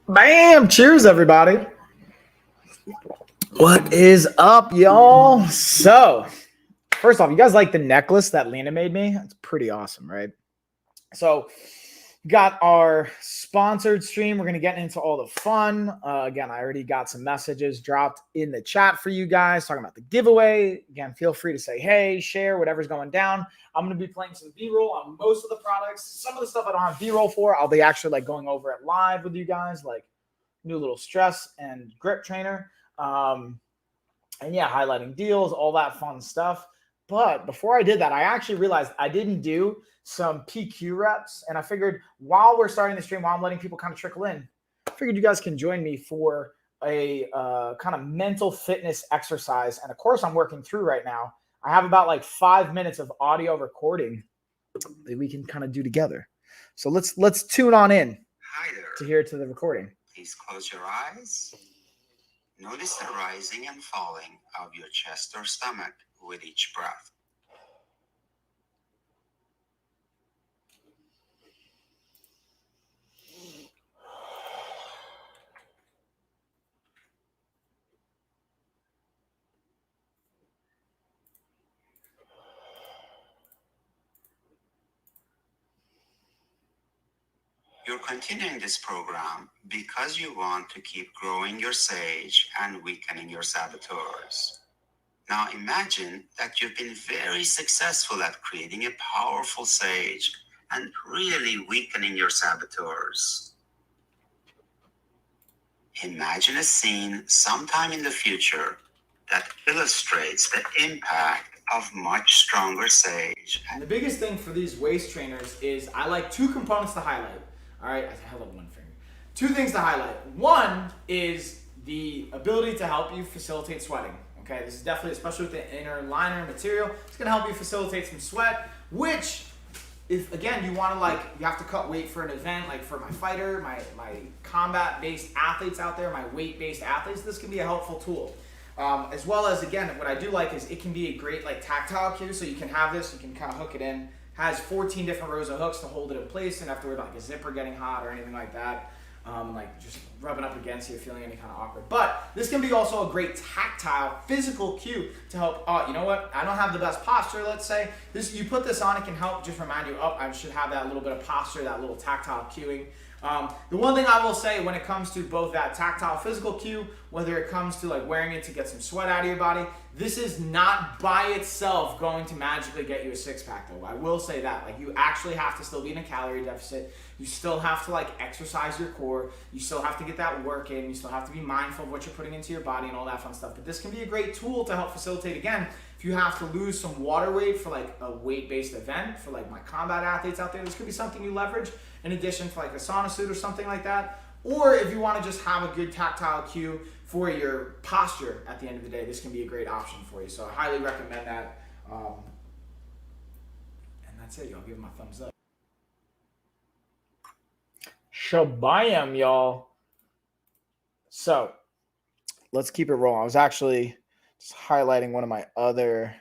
Bam! Cheers, everybody. What is up, y'all? So, first off, you guys like the necklace that Lena made me? It's pretty awesome, right? So, got our sponsored stream. We're going to get into all the fun. Again, I already got some messages dropped in the chat for you guys talking about the giveaway. Again, feel free to say hey, share, whatever's going down. I'm going to be playing some B-roll on most of the products. Some of the stuff I don't have B-roll for, I'll be actually like going over it live with you guys, like new little stress and grip trainer. And yeah, highlighting deals, all that fun stuff. But before I did that, I actually realized I didn't do some PQ reps. And I figured while we're starting the stream, while I'm letting people kind of trickle in, I figured you guys can join me for a kind of mental fitness exercise. And of course, I'm working through right now. I have about like 5 minutes of audio recording that we can kind of do together. So let's tune on in to hear to the recording. Please close your eyes. Notice the rising and falling of your chest or stomach with each breath. You're continuing this program because you want to keep growing your sage and weakening your saboteurs. Now imagine that you've been very successful at creating a powerful sage and really weakening your saboteurs. Imagine a scene sometime in the future that illustrates the impact of much stronger sage. And the biggest thing for these waist trainers is I like two components to highlight. All right, I held up one finger. Two things to highlight. One is the ability to help you facilitate sweating. Okay, this is definitely, especially with the inner liner material, it's gonna help you facilitate some sweat, which if, again, you wanna you have to cut weight for an event, like for my fighter, my combat-based athletes out there, my weight-based athletes, this can be a helpful tool. As well as, again, what I do like is it can be a great tactile cue, so you can have this, you can kind of hook it in. Has 14 different rows of hooks to hold it in place, and have to worry about a zipper getting hot or anything like that. Just rubbing up against you, feeling any kind of awkward. But this can be also a great tactile, physical cue to help. You know what? I don't have the best posture. Let's say this. You put this on, it can help just remind you. I should have that little bit of posture, that little tactile cueing. The one thing I will say when it comes to both that tactile physical cue, whether it comes to wearing it to get some sweat out of your body, this is not by itself going to magically get you a six-pack though. I will say that. You actually have to still be in a calorie deficit. You still have to exercise your core. You still have to get that work in. You still have to be mindful of what you're putting into your body and all that fun stuff. But this can be a great tool to help facilitate, again, if you have to lose some water weight for a weight-based event, for my combat athletes out there, this could be something you leverage in addition to a sauna suit or something like that. Or if you want to just have a good tactile cue for your posture at the end of the day, this can be a great option for you. So I highly recommend that. And that's it, y'all. Give them a thumbs up. Shabayam, y'all. So let's keep it rolling. I was actually just highlighting one of my other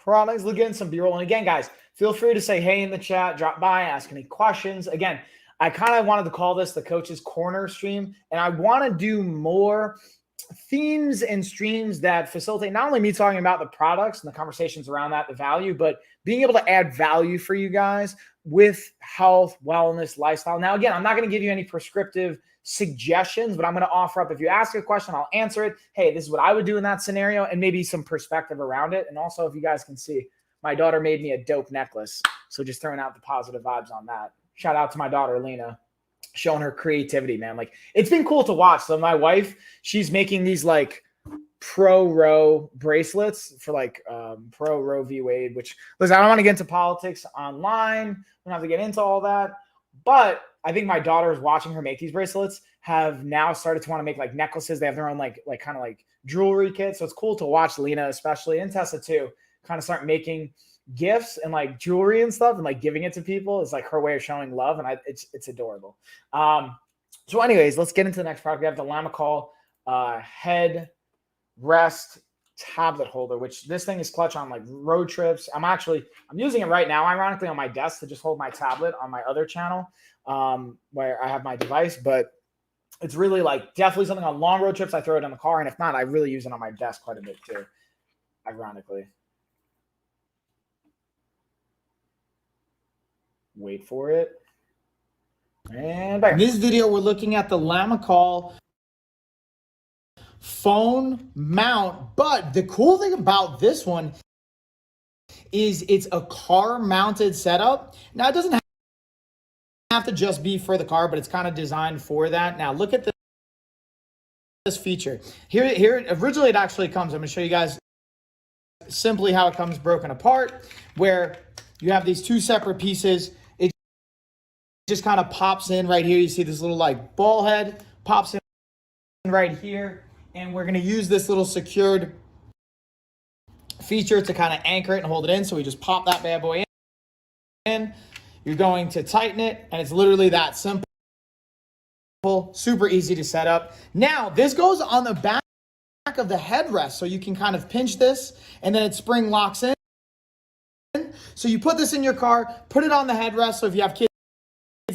products. Look, getting some B-roll. And again, guys, feel free to say hey in the chat, drop by, ask any questions. Again, I kind of wanted to call this the Coach's Corner stream, and I want to do more themes and streams that facilitate not only me talking about the products and the conversations around that, the value, but being able to add value for you guys with health, wellness, lifestyle. Now, again, I'm not going to give you any prescriptive suggestions, but I'm going to offer up, if you ask a question, I'll answer it. Hey, this is what I would do in that scenario, and maybe some perspective around it. And also, if you guys can see, my daughter made me a dope necklace. So just throwing out the positive vibes on that. Shout out to my daughter, Lena, showing her creativity, man. It's been cool to watch. So my wife, she's making these pro row bracelets for pro Roe v. Wade, which, listen, I don't want to get into politics online. We don't have to get into all that. But I think my daughters watching her make these bracelets have now started to want to make necklaces. They have their own kind of jewelry kits. So it's cool to watch Lena, especially, and Tessa too, kind of start making gifts and jewelry and stuff and giving it to people. Is her way of showing love, and it's adorable. So anyways, let's get into the next product. We have the Lamicall head rest tablet holder, which this thing is clutch on road trips. I'm using it right now, ironically, on my desk to just hold my tablet on my other channel where I have my device. But It's really like definitely something on long road trips. I throw it in the car, and if not, I really use it on my desk quite a bit too, ironically. Wait for it. And bam. In this video, we're looking at the Lamicall phone mount, but the cool thing about this one is it's a car mounted setup. Now, it doesn't have to just be for the car, but it's kind of designed for that. Now, look at this feature. Here, originally it actually comes, I'm going to show you guys simply how it comes broken apart, where you have these two separate pieces. It just kind of pops in right here. You see this little like ball head pops in right here, and we're going to use this little secured feature to kind of anchor it and hold it in. So we just pop that bad boy in. You're going to tighten it, and it's literally that simple. Super easy to set up. Now, this goes on the back of the headrest, so you can kind of pinch this, and then it spring locks in. So you put this in your car, put it on the headrest. So if you have kids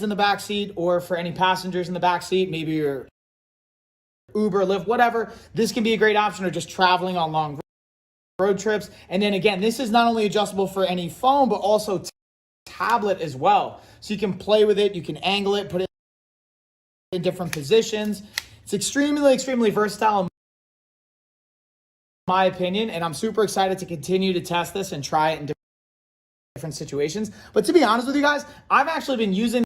in the back seat, or for any passengers in the back seat, maybe you're Uber, Lyft, whatever, this can be a great option, or just traveling on long road trips. And then again, this is not only adjustable for any phone, but also tablet as well. So you can play with it, you can angle it, put it in different positions. It's extremely versatile in my opinion, and I'm super excited to continue to test this and try it in different situations. But to be honest with you guys, I've actually been using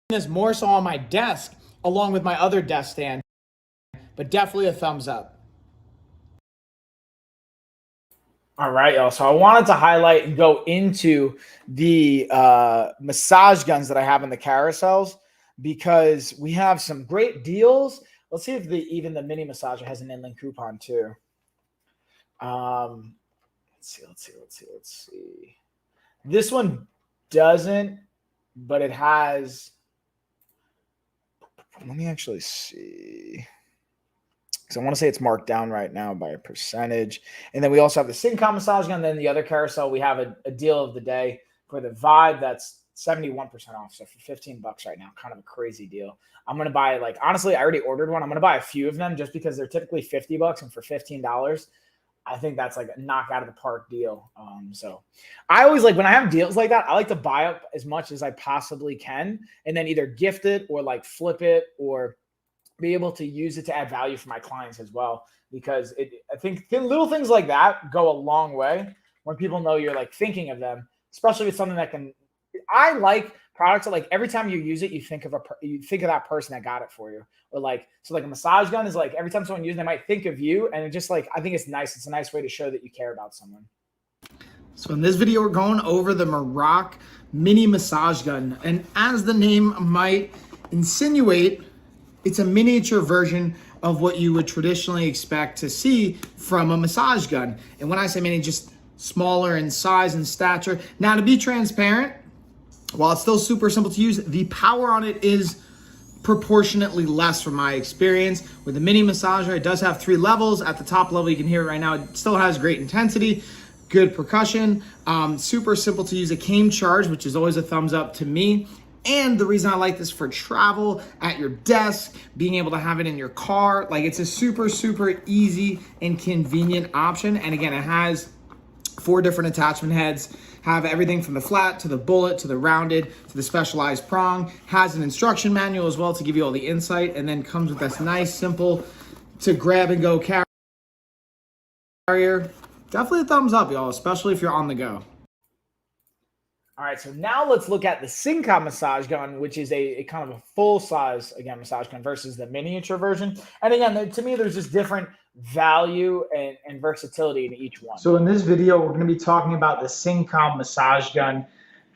this more so on my desk along with my other desk stand, but definitely a thumbs up. All right, y'all. So I wanted to highlight and go into the massage guns that I have in the carousels, because we have some great deals. Let's see if even the mini massager has an inland coupon too. Let's see. This one doesn't, but it has. Let me actually see. Because I want to say it's marked down right now by a percentage. And then we also have the Syncom massage gun. Then the other carousel, we have a deal of the day for the Vibe that's 71% off. So for $15 right now, kind of a crazy deal. I'm going to buy, like, honestly, I already ordered one. I'm going to buy a few of them just because they're typically $50, and for $15, I think that's like a knock out of the park deal. So I always like, when I have deals like that, I like to buy up as much as I possibly can, and then either gift it or like flip it, or be able to use it to add value for my clients as well. Because I think little things like that go a long way when people know you're like thinking of them, especially with something that can. I like products that, like, every time you use it, you think of that person that got it for you, or like, so like a massage gun is like, every time someone uses it, they might think of you, and it just, like, I think it's nice. It's a nice way to show that you care about someone. So in this video, we're going over the Meroc mini massage gun, and as the name might insinuate, it's a miniature version of what you would traditionally expect to see from a massage gun. And when I say mini, just smaller in size and stature. Now, to be transparent, while it's still super simple to use, the power on it is proportionately less from my experience. With the mini massager, it does have 3 levels. At the top level, you can hear it right now, it still has great intensity, good percussion, super simple to use. It came charged, which is always a thumbs up to me. And the reason I like this for travel, at your desk, being able to have it in your car, like, it's a super easy and convenient option. And again, it has 4 different attachment heads, have everything from the flat to the bullet to the rounded to the specialized prong, has an instruction manual as well to give you all the insight, and then comes with this nice, simple to grab and go carrier. Definitely a thumbs up, y'all, especially if you're on the go. All right, so now let's look at the Syncom massage gun, which is a kind of a full-size, again, massage gun versus the miniature version. And again, to me, there's just different value and versatility in each one. So in this video, we're going to be talking about the Syncom massage gun.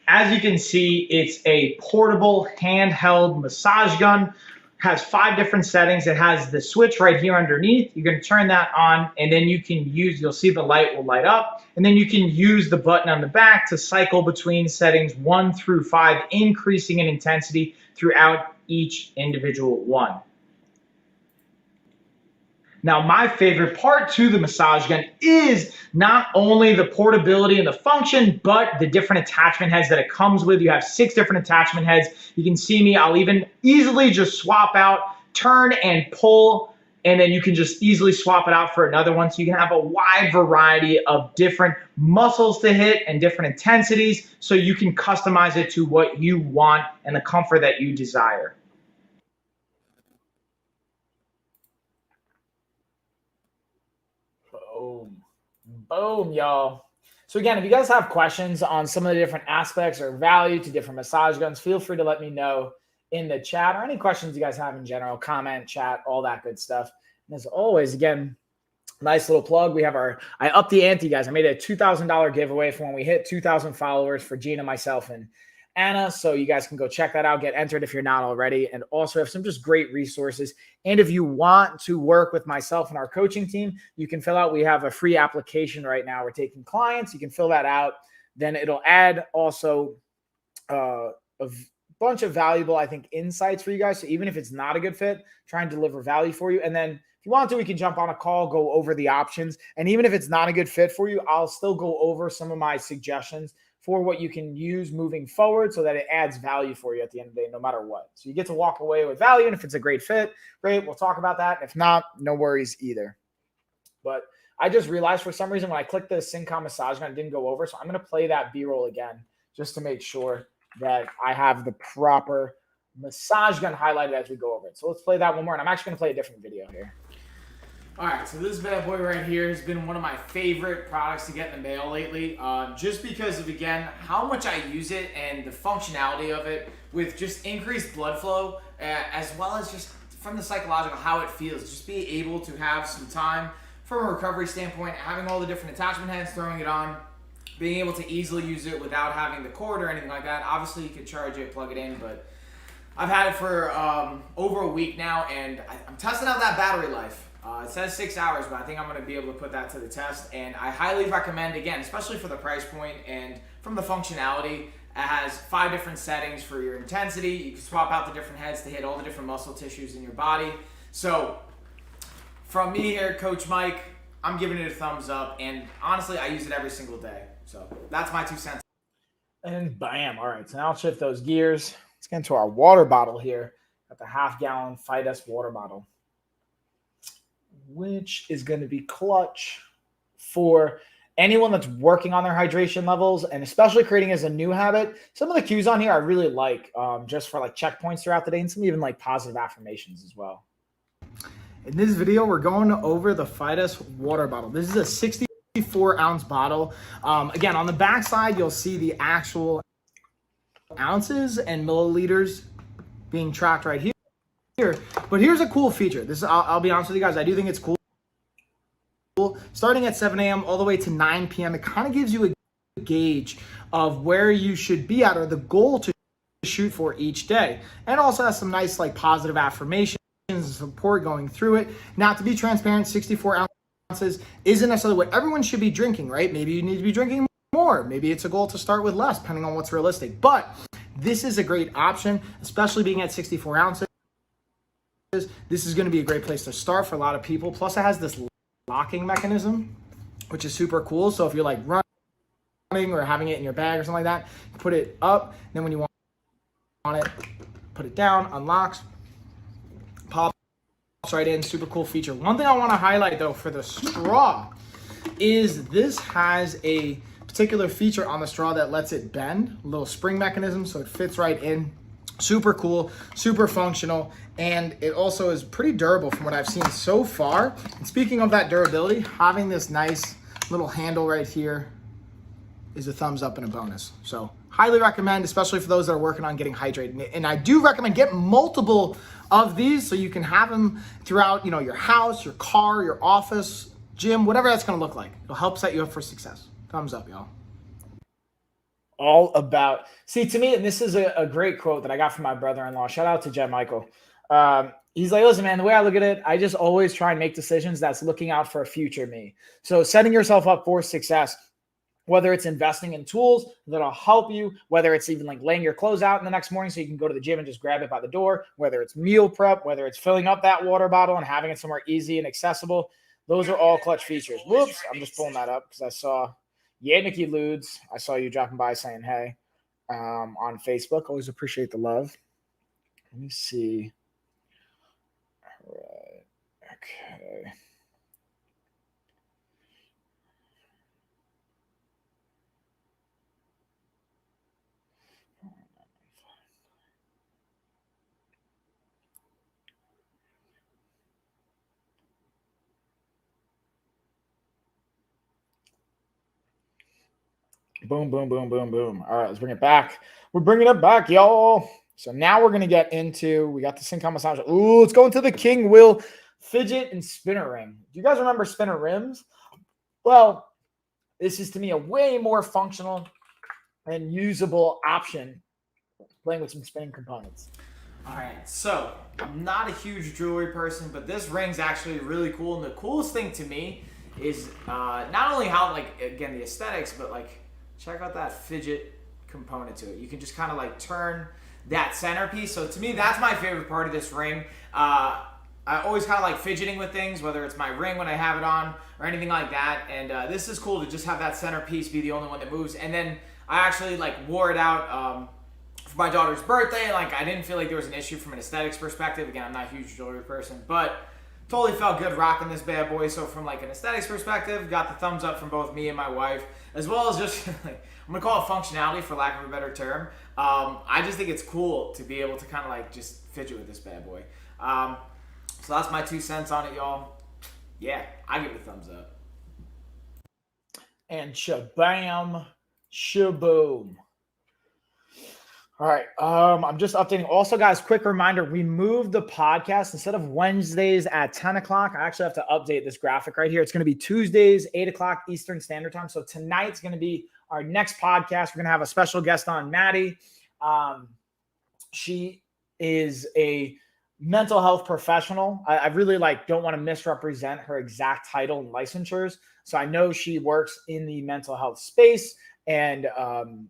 As you can see, it's a portable handheld massage gun. Has 5 different settings. It has the switch right here underneath. You're going to turn that on, and then you can you'll see the light will light up, and then you can use the button on the back to cycle between settings 1 through 5, increasing in intensity throughout each individual one. Now, my favorite part to the massage gun is not only the portability and the function, but the different attachment heads that it comes with. You have 6 different attachment heads. You can see me, I'll even easily just swap out turn and pull, and then you can just easily swap it out for another one. So you can have a wide variety of different muscles to hit and different intensities, so you can customize it to what you want and the comfort that you desire. Boom. Boom, y'all. So again, if you guys have questions on some of the different aspects or value to different massage guns, feel free to let me know in the chat, or any questions you guys have in general, comment, chat, all that good stuff. And as always, again, nice little plug. I upped the ante, guys. I made a $2,000 giveaway for when we hit 2,000 followers for Gina, myself, and Anna. So you guys can go check that out, get entered if you're not already, and also have some just great resources. And if you want to work with myself and our coaching team, you can fill out, we have a free application right now. We're taking clients. You can fill that out. Then it'll add also a bunch of valuable, I think, insights for you guys. So even if it's not a good fit, try and deliver value for you. And then if you want to, we can jump on a call, go over the options. And even if it's not a good fit for you, I'll still go over some of my suggestions for what you can use moving forward so that it adds value for you at the end of the day, no matter what. So you get to walk away with value. And if it's a great fit, great, we'll talk about that. If not, no worries either. But I just realized for some reason when I clicked the Syncom massage gun, it didn't go over. So I'm going to play that B-roll again just to make sure that I have the proper massage gun highlighted as we go over it. So let's play that one more. And I'm actually going to play a different video here. All right, so this bad boy right here has been one of my favorite products to get in the mail lately, just because of, again, how much I use it and the functionality of it with just increased blood flow, as well as just from the psychological, how it feels. Just be able to have some time from a recovery standpoint, having all the different attachment heads, throwing it on, being able to easily use it without having the cord or anything like that. Obviously, you could charge it, plug it in, but I've had it for over a week now, and I'm testing out that battery life. It says 6 hours, but I think I'm going to be able to put that to the test. And I highly recommend, again, especially for the price point and from the functionality, it has 5 different settings for your intensity. You can swap out the different heads to hit all the different muscle tissues in your body. So from me here, Coach Mike, I'm giving it a thumbs up. And honestly, I use it every single day. So that's my 2 cents. And bam. All right, so now I'll shift those gears. Let's get into our water bottle here. Got the half-gallon Fidus water bottle, which is going to be clutch for anyone that's working on their hydration levels, and especially creating as a new habit. Some of the cues on here I really like, just for like checkpoints throughout the day, and some even like positive affirmations as well. In this video, we're going over the Fidus water bottle. This is a 64-ounce bottle. Again, on the back side, you'll see the actual ounces and milliliters being tracked right here. But here's a cool feature. I'll be honest with you guys, I do think it's cool. Starting at 7 a.m. all the way to 9 p.m., it kind of gives you a gauge of where you should be at, or the goal to shoot for each day. And also has some nice like positive affirmations and support going through it. Now, to be transparent, 64 ounces isn't necessarily what everyone should be drinking, right? Maybe you need to be drinking more. Maybe it's a goal to start with less, depending on what's realistic. But this is a great option, especially being at 64 ounces. This is going to be a great place to start for a lot of people. Plus, it has this locking mechanism, which is super cool. So if you're like running or having it in your bag or something like that, you put it up. Then when you want it, put it down, unlocks, pops right in. Super cool feature. One thing I want to highlight though for the straw is this has a particular feature on the straw that lets it bend, a little spring mechanism, so it fits right in. Super cool, super functional, and it also is pretty durable from what I've seen so far. And speaking of that durability, having this nice little handle right here is a thumbs up and a bonus. So highly recommend, especially for those that are working on getting hydrated. And I do recommend get multiple of these so you can have them throughout, your house, your car, your office, gym, whatever that's gonna look like. It'll help set you up for success. Thumbs up, y'all. All about, see, to me, and this is a great quote that I got from my brother-in-law. Shout out to Jen Michael. He's like, listen, man, the way I look at it, I just always try and make decisions that's looking out for a future me. So setting yourself up for success, whether it's investing in tools that'll help you, whether it's even like laying your clothes out in the next morning so you can go to the gym and just grab it by the door, whether it's meal prep, whether it's filling up that water bottle and having it somewhere easy and accessible. Those are all clutch features. Whoops, I'm just pulling that up because I saw Nikki Ludes. I saw you dropping by saying hey on Facebook. Always appreciate the love. Let me see. Okay. Boom, boom, boom, boom, boom. All right, let's bring it back. We're bringing it back, y'all. So now we're going to get into, we got the Syncom massage. Ooh, let's go into the King Will fidget and spinner ring. Do you guys remember spinner rims? Well, this is to me a way more functional and usable option playing with some spinning components. All right, so I'm not a huge jewelry person, but this ring's actually really cool. And the coolest thing to me is not only how, like, again, the aesthetics, but like, check out that fidget component to it. You can just kind of like turn that centerpiece. So to me, that's my favorite part of this ring. I always kind of like fidgeting with things, whether it's my ring when I have it on or anything like that. And this is cool to just have that centerpiece be the only one that moves. And then I actually like wore it out for my daughter's birthday. Like, I didn't feel like there was an issue from an aesthetics perspective. Again, I'm not a huge jewelry person, but totally felt good rocking this bad boy. So from like an aesthetics perspective, got the thumbs up from both me and my wife, as well as just like, I'm gonna call it functionality for lack of a better term. I just think it's cool to be able to kind of like just fidget with this bad boy. So that's my 2 cents on it, y'all. Yeah, I give it a thumbs up. And shabam, shaboom. All right, I'm just updating. Also, guys, quick reminder, we moved the podcast. Instead of Wednesdays at 10 o'clock, I actually have to update this graphic right here. It's going to be Tuesdays, 8 o'clock Eastern Standard Time. So tonight's going to be our next podcast. We're going to have a special guest on, Maddie. She is a mental health professional. I really don't want to misrepresent her exact title and licensures. So I know she works in the mental health space and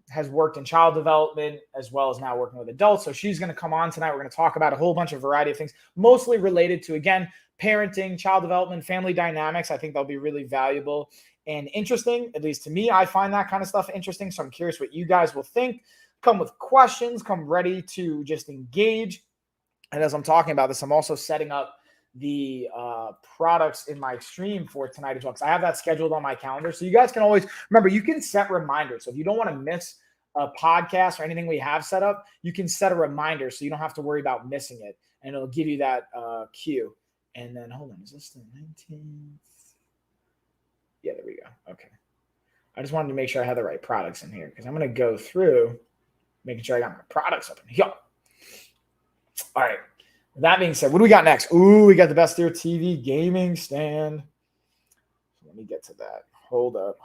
has worked in child development as well as now working with adults. So she's going to come on tonight. We're going to talk about a whole bunch of variety of things, mostly related to, again, parenting, child development, family dynamics. I think that'll be really valuable and interesting. At least to me, I find that kind of stuff interesting. So I'm curious what you guys will think. Come with questions, come ready to just engage. And as I'm talking about this, I'm also setting up the products in my stream for tonight as well, because I have that scheduled on my calendar. So you guys can always remember, you can set reminders. So if you don't want to miss a podcast or anything we have set up, you can set a reminder so you don't have to worry about missing it, and it'll give you that cue. And then hold on, is this the 19th? Yeah, there we go. Okay, I just wanted to make sure I had the right products in here, because I'm going to go through making sure I got my products up in here. All right. That being said, what do we got next? Ooh, we got the Best Steer TV gaming stand. Let me get to that. Hold up.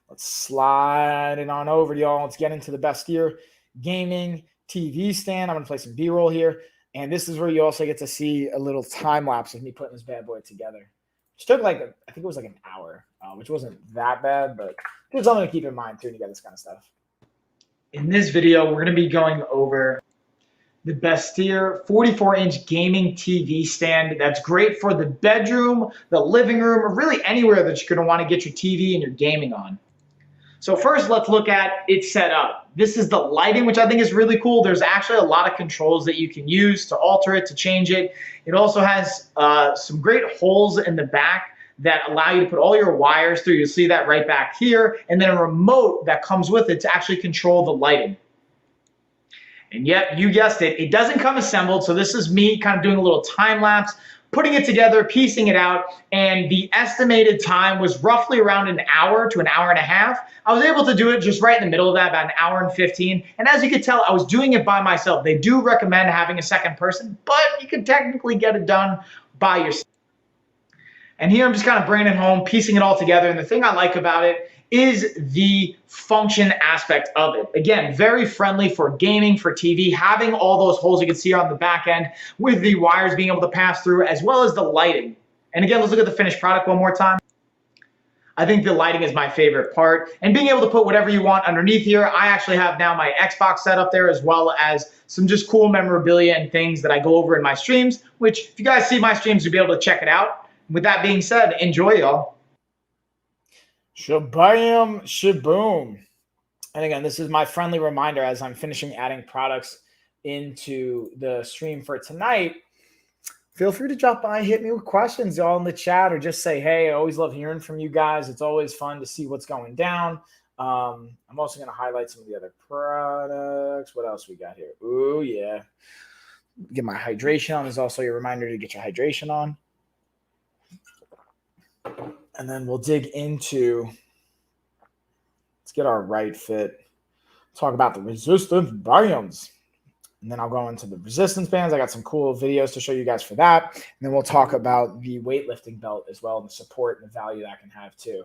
Let's slide it on over, y'all. Let's get into the Best Steer gaming TV stand. I'm going to play some B-roll here. And this is where you also get to see a little time lapse of me putting this bad boy together. Which took I think it was like an hour, which wasn't that bad, but there's something to keep in mind too when you get this kind of stuff. In this video, we're going to be going over the Best Steer 44-inch gaming TV stand. That's great for the bedroom, the living room, or really anywhere that you're going to want to get your TV and your gaming on. So first, let's look at its setup. This is the lighting, which I think is really cool. There's actually a lot of controls that you can use to alter it, to change it. It also has some great holes in the back that allow you to put all your wires through. You'll see that right back here. And then a remote that comes with it to actually control the lighting. And yep, you guessed it, it doesn't come assembled. So this is me kind of doing a little time lapse, putting it together, piecing it out. And the estimated time was roughly around an hour to an hour and a half. I was able to do it just right in the middle of that, about an hour and 15. And as you can tell, I was doing it by myself. They do recommend having a second person, but you can technically get it done by yourself. And here I'm just kind of bringing it home, piecing it all together. And the thing I like about it is the function aspect of it. Again, very friendly for gaming, for TV, having all those holes you can see on the back end with the wires being able to pass through, as well as the lighting. And again, let's look at the finished product one more time. I think the lighting is my favorite part. And being able to put whatever you want underneath here. I actually have now my Xbox set up there, as well as some just cool memorabilia and things that I go over in my streams, which if you guys see my streams, you'll be able to check it out. With that being said, enjoy, y'all. Shabam, shaboom. And again, this is my friendly reminder as I'm finishing adding products into the stream for tonight. feel free to drop by, hit me with questions, y'all, in the chat, or just say, hey, I always love hearing from you guys. It's always fun to see what's going down. I'm also going to highlight some of the other products. What else we got here? Ooh, yeah. Get my hydration on. There's also your reminder to get your hydration on. And then we'll dig into, let's get our right fit. Talk about the resistance bands. And then I'll go into the resistance bands. I got some cool videos to show you guys for that. And then we'll talk about the weightlifting belt as well, and the support and the value that can have too.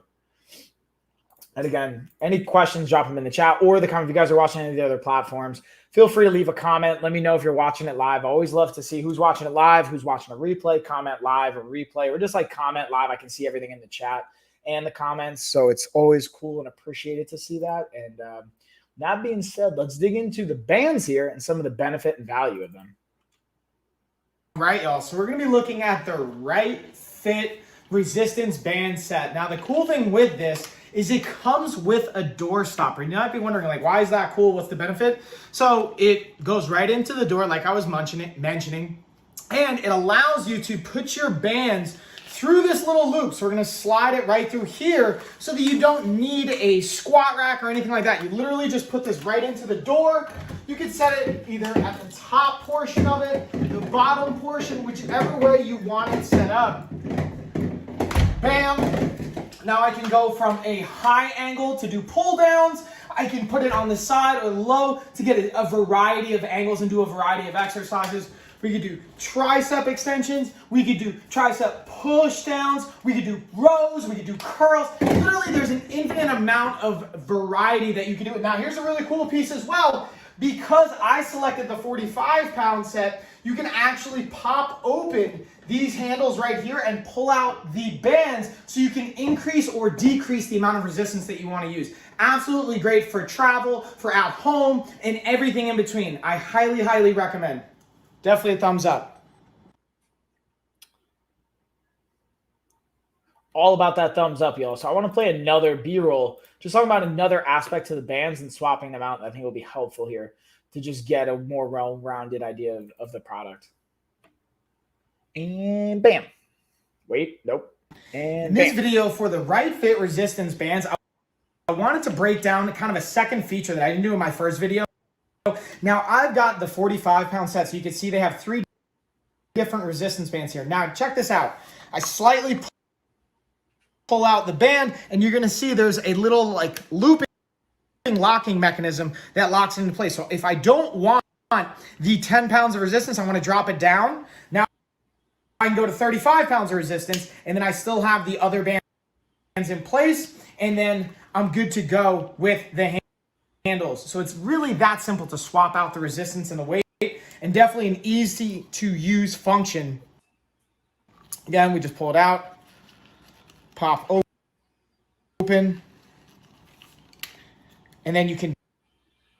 And again, any questions, drop them in the chat or the comment. If you guys are watching any of the other platforms, feel free to leave a comment. Let me know if you're watching it live. I always love to see who's watching it live, who's watching a replay, comment live or replay, or just like comment live. I can see everything in the chat and the comments. So it's always cool and appreciated to see that. And that being said, let's dig into the bands here and some of the benefit and value of them. Right, y'all. So we're going to be looking at the Right Fit resistance band set. Now, the cool thing with this is it comes with a door stopper. You might be wondering, like, why is that cool? What's the benefit? So it goes right into the door, like I was mentioning, and it allows you to put your bands through this little loop. So we're gonna slide it right through here so that you don't need a squat rack or anything like that. You literally just put this right into the door. You can set it either at the top portion of it, the bottom portion, whichever way you want it set up. Bam. Now I can go from a high angle to do pull downs. I can put it on the side or low to get a variety of angles and do a variety of exercises. We could do tricep extensions. We could do tricep push downs. We could do rows. We could do curls. Literally, there's an infinite amount of variety that you can do. Now, here's a really cool piece as well. Because I selected the 45-pound set, you can actually pop open these handles right here and pull out the bands so you can increase or decrease the amount of resistance that you want to use. Absolutely great for travel, for at home, and everything in between. I highly, highly recommend. Definitely a thumbs up. All about that thumbs up, y'all. So I want to play another B-roll, just talking about another aspect to the bands and swapping them out. I think will be helpful here to just get a more well-rounded idea of the product. And bam. Wait, nope. And in this video for the Right Fit resistance bands, I wanted to break down kind of a second feature that I didn't do in my first video. Now I've got the 45-pound set, so you can see they have 3 different resistance bands here. Now check this out. I slightly pull out the band, and you're going to see there's a little like looping locking mechanism that locks it into place. So if I don't want the 10 pounds of resistance, I want to drop it down. Now I can go to 35 pounds of resistance, and then I still have the other bands in place, and then I'm good to go with the handles. So it's really that simple to swap out the resistance and the weight, and definitely an easy to use function. Again, we just pull it out, pop open, and then you can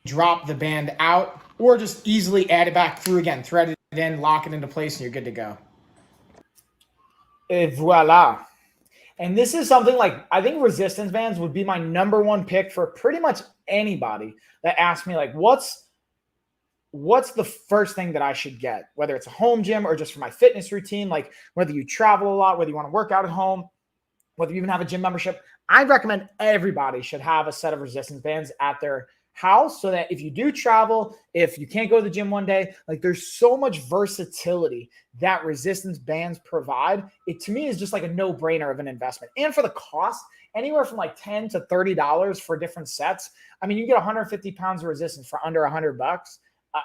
drop the band out or just easily add it back through again, thread it in, lock it into place, and you're good to go. Et voila. And this is something like, I think resistance bands would be my #1 pick for pretty much anybody that asks me, like, what's the first thing that I should get, whether it's a home gym or just for my fitness routine, like whether you travel a lot, whether you want to work out at home, whether you even have a gym membership. I recommend everybody should have a set of resistance bands at their house so that if you do travel, if you can't go to the gym one day, like there's so much versatility that resistance bands provide. It to me is just like a no-brainer of an investment. And for the cost, anywhere from like $10 to $30 for different sets. I mean, you get 150 pounds of resistance for under $100.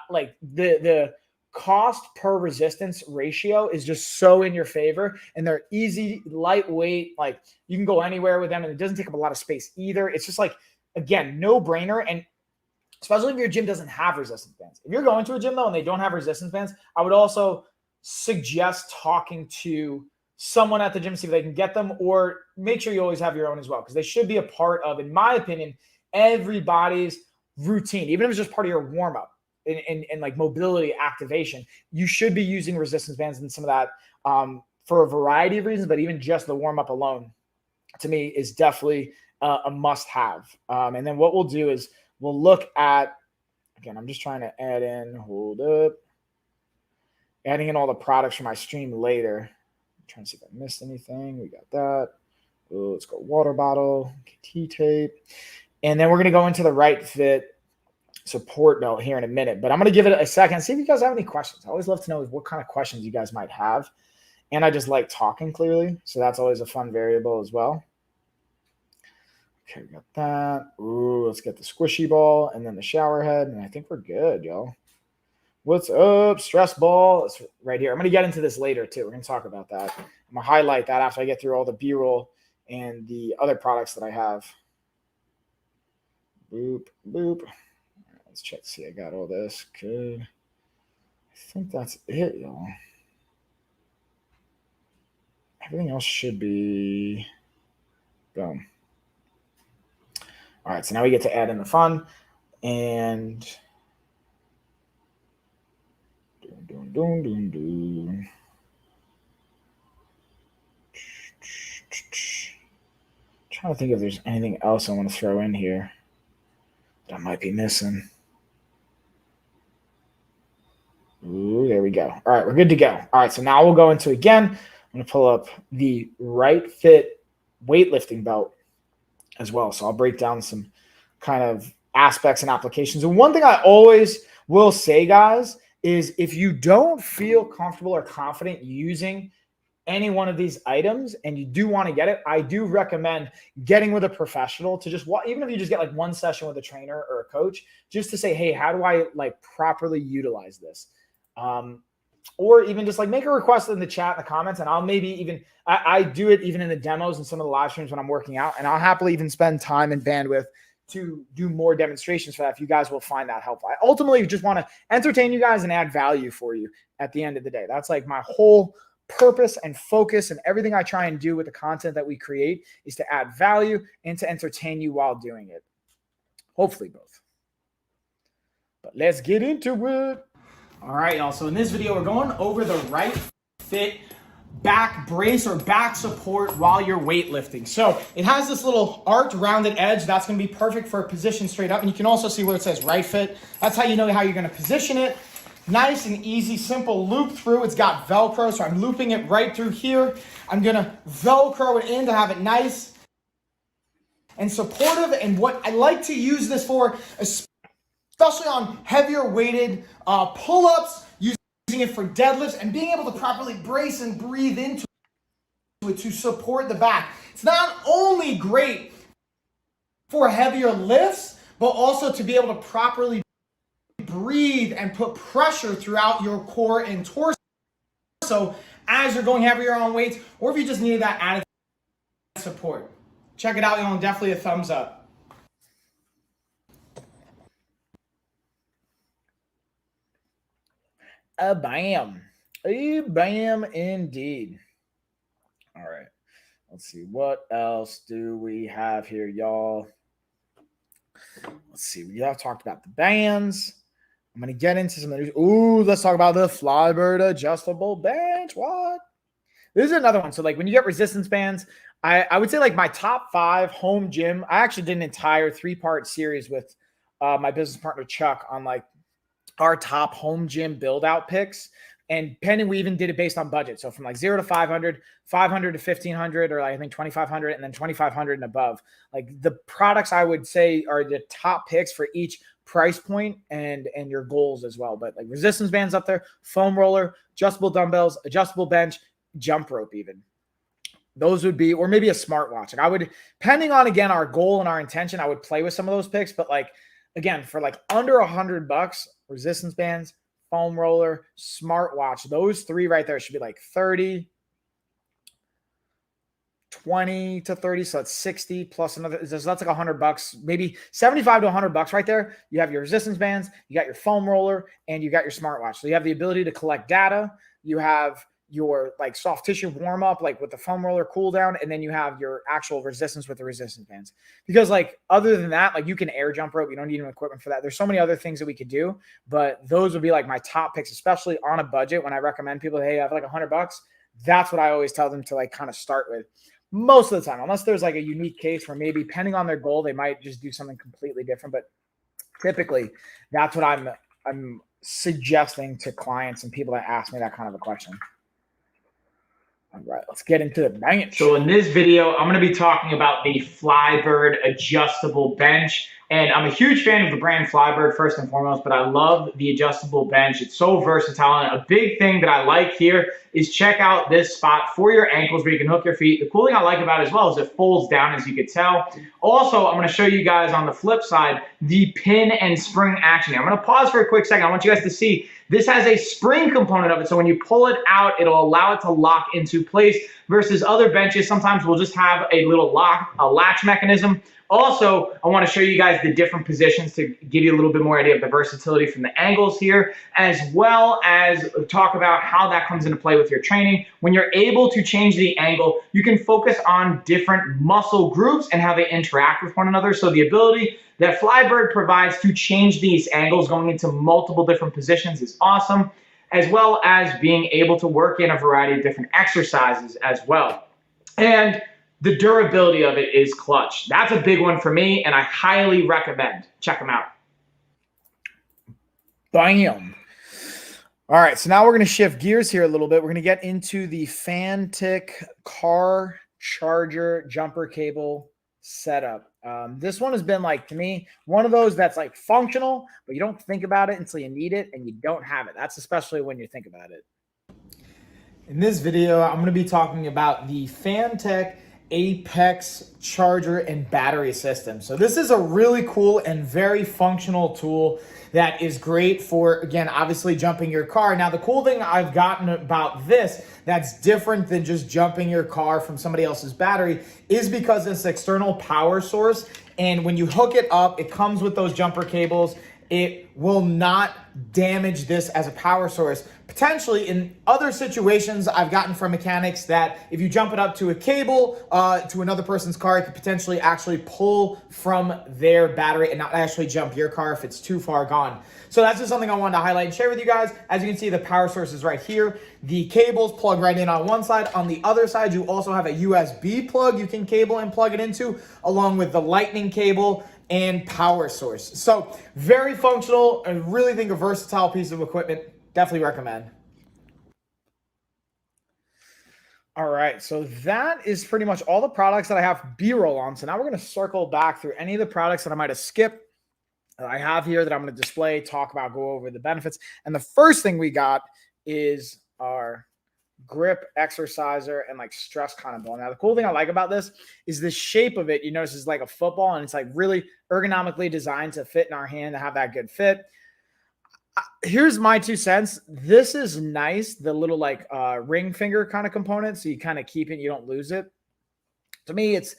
Like the cost per resistance ratio is just so in your favor, and they're easy, lightweight. Like you can go anywhere with them, and it doesn't take up a lot of space either. It's just like, again, no brainer. And especially if your gym doesn't have resistance bands. If you're going to a gym though and they don't have resistance bands, I would also suggest talking to someone at the gym, see if they can get them, or make sure you always have your own as well, because they should be a part of, in my opinion, everybody's routine. Even if it's just part of your warm-up and like mobility activation, you should be using resistance bands and some of that for a variety of reasons, but even just the warm-up alone, to me, is definitely a must-have. And then what we'll do is we'll look at, again, I'm just trying to add in, hold up. Adding in all the products for my stream later. I'm trying to see if I missed anything. We got that. Ooh, let's go water bottle, KT tape. And then we're going to go into the Right Fit support belt here in a minute. But I'm going to give it a second. See if you guys have any questions. I always love to know what kind of questions you guys might have. And I just like talking clearly. So that's always a fun variable as well. Okay, we got that. Ooh, let's get the squishy ball and then the shower head. And I think we're good, y'all. What's up, stress ball? It's right here. I'm going to get into this later, too. We're going to talk about that. I'm going to highlight that after I get through all the B-roll and the other products that I have. Boop, boop. Right, let's check to see I got all this. Good. I think that's it, y'all. Everything else should be boom. All right, so now we get to add in the fun. And trying to think if there's anything else I want to throw in here that I might be missing. Ooh, there we go. All right, we're good to go. All right, so now we'll go into, again, I'm going to pull up the Right Fit weightlifting belt as well. So I'll break down some kind of aspects and applications. And one thing I always will say, guys, is if you don't feel comfortable or confident using any one of these items and you do want to get it, I do recommend getting with a professional to just, even if you just get like one session with a trainer or a coach, just to say, hey, how do I like properly utilize this? Or even just like make a request in the chat in the comments, and I'll maybe even, I do it even in the demos and some of the live streams when I'm working out, and I'll happily even spend time and bandwidth to do more demonstrations for that if you guys will find that helpful. I ultimately just want to entertain you guys and add value for you at the end of the day. That's like my whole purpose and focus, and everything I try and do with the content that we create is to add value and to entertain you while doing it. Hopefully both. But let's get into it. All right, y'all. So in this video, we're going over the Right Fit back brace or back support while you're weightlifting. So it has this little arced rounded edge that's going to be perfect for a position straight up. And you can also see where it says Right Fit. That's how you know how you're going to position it. Nice and easy, simple loop through. It's got Velcro, so I'm looping it right through here. I'm going to Velcro it in to have it nice and supportive. And what I like to use this for, especially on heavier weighted pull-ups, using it for deadlifts, and being able to properly brace and breathe into it to support the back. It's not only great for heavier lifts, but also to be able to properly breathe and put pressure throughout your core and torso as you're going heavier on weights, or if you just needed that added support. Check it out, y'all, and definitely a thumbs up. Bam. Bam indeed. All right. Let's see. What else do we have here, y'all? Let's see. We have talked about the bands. I'm going to get into some of these. Ooh, let's talk about the Flybird adjustable bench. What? This is another one. So, like, when you get resistance bands, I would say, like, my top 5 home gym. I actually did an entire 3-part series with my business partner, Chuck, on, like, our top home gym build out picks. And we even did it based on budget. So from like 0 to 500, 500 to 1500, or like I think 2500, and then 2500 and above. Like the products I would say are the top picks for each price point and your goals as well. But like resistance bands up there, foam roller, adjustable dumbbells, adjustable bench, jump rope even. Those would be, or maybe a smartwatch. Like I would, depending on, again, our goal and our intention, I would play with some of those picks. But like, again, for like under $100, resistance bands, foam roller, smartwatch, those 3 right there should be like 30, 20 to 30. So that's 60 plus another. So that's like $100, maybe 75 to $100 right there. You have your resistance bands, you got your foam roller, and you got your smartwatch. So you have the ability to collect data. You have your like soft tissue warm up, like with the foam roller cool down, and then you have your actual resistance with the resistance bands. Because like other than that, like you can air jump rope, you don't need any equipment for that. There's so many other things that we could do, but those would be like my top picks, especially on a budget. When I recommend people, hey, I have like $100, that's what I always tell them to like kind of start with most of the time, unless there's like a unique case where maybe depending on their goal, they might just do something completely different. But typically that's what I'm suggesting to clients and people that ask me that kind of a question. All right, let's get into the bench. So in this video, I'm going to be talking about the Flybird adjustable bench. And I'm a huge fan of the brand Flybird first and foremost, but I love the adjustable bench. It's so versatile. And a big thing that I like here is check out this spot for your ankles where you can hook your feet. The cool thing I like about it as well is it folds down, as you can tell. Also, I'm going to show you guys on the flip side, the pin and spring action. I'm going to pause for a quick second. I want you guys to see this has a spring component of it. So when you pull it out, it'll allow it to lock into place versus other benches. Sometimes we'll just have a little lock, a latch mechanism. Also, I want to show you guys the different positions to give you a little bit more idea of the versatility from the angles here, as well as talk about how that comes into play with your training. When you're able to change the angle, you can focus on different muscle groups and how they interact with one another. So the ability that Flybird provides to change these angles going into multiple different positions is awesome, as well as being able to work in a variety of different exercises as well. And the durability of it is clutch. That's a big one for me, and I highly recommend. Check them out. Bam. All right, so now we're going to shift gears here a little bit. We're going to get into the Fantic car charger jumper cable setup. This one has been, like, to me, one of those that's like functional, but you don't think about it until you need it, and you don't have it. That's especially when you think about it. In this video, I'm going to be talking about the Fantic Apex charger and battery system. So this is a really cool and very functional tool that is great for, again, obviously jumping your car. Now, the cool thing I've gotten about this that's different than just jumping your car from somebody else's battery is because it's external power source. And when you hook it up, it comes with those jumper cables. It will not damage this as a power source. Potentially in other situations, I've gotten from mechanics that if you jump it up to a cable to another person's car, it could potentially actually pull from their battery and not actually jump your car if it's too far gone. So that's just something I wanted to highlight and share with you guys. As you can see, the power source is right here. The cables plug right in on one side. On the other side, you also have a USB plug you can cable and plug it into, along with the lightning cable and power source. So very functional. I really think a versatile piece of equipment. Definitely recommend. All right, so that is pretty much all the products that I have B-roll on. So now we're going to circle back through any of the products that I might have skipped that I have here that I'm going to display, talk about, go over the benefits. And the first thing we got is our grip exerciser and like stress kind of ball. Now, the cool thing I like about this is the shape of it. You notice it's like a football, and it's like really ergonomically designed to fit in our hand, to have that good fit. Here's my 2 cents. This is nice, the little like ring finger kind of component, so you kind of keep it, you don't lose it. To me, it's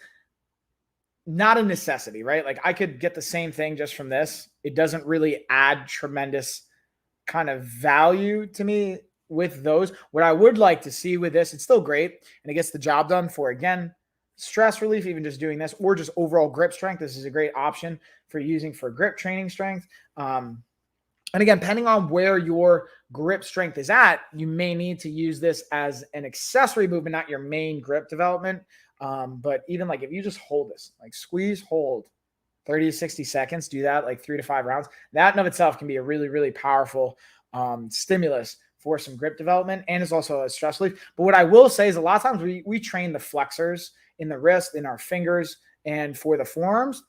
not a necessity, right? Like I could get the same thing just from this. It doesn't really add tremendous kind of value to me with those. What I would like to see with this, it's still great, and it gets the job done for, again, stress relief, even just doing this, or just overall grip strength. This is a great option for using for grip training strength. And again, depending on where your grip strength is at, you may need to use this as an accessory movement, not your main grip development. But even like if you just hold this, like squeeze, hold 30 to 60 seconds, do that like 3 to 5 rounds. That in of itself can be a really, really powerful stimulus for some grip development, and it's also a stress relief. But what I will say is a lot of times we train the flexors in the wrist, in our fingers, and for the forearms,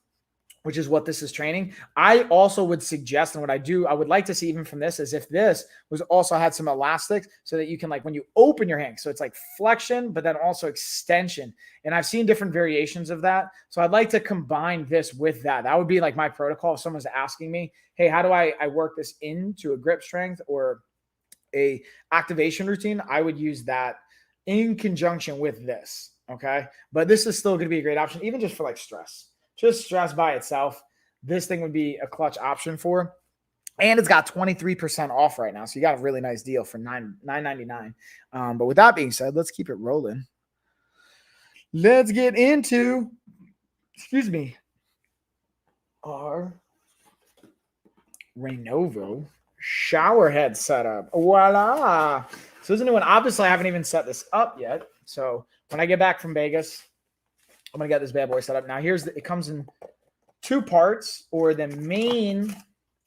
which is what this is training. I also would suggest, and what I would like to see even from this, is if this was also had some elastics so that you can, like when you open your hand, so it's like flexion, but then also extension. And I've seen different variations of that. So I'd like to combine this with that. That would be like my protocol. If someone's asking me, hey, how do I work this into a grip strength or a activation routine, I would use that in conjunction with this. Okay. But this is still going to be a great option, even just for like stress. Just stress by itself, this thing would be a clutch option for. And it's got 23% off right now. So you got a really nice deal for $9.99. But with that being said, let's keep it rolling. Let's get into, our Renovo shower head setup. Voila. So this is a new one. Obviously, I haven't even set this up yet. So when I get back from Vegas, I'm going to get this bad boy set up. Now, it comes in 2 parts, or the main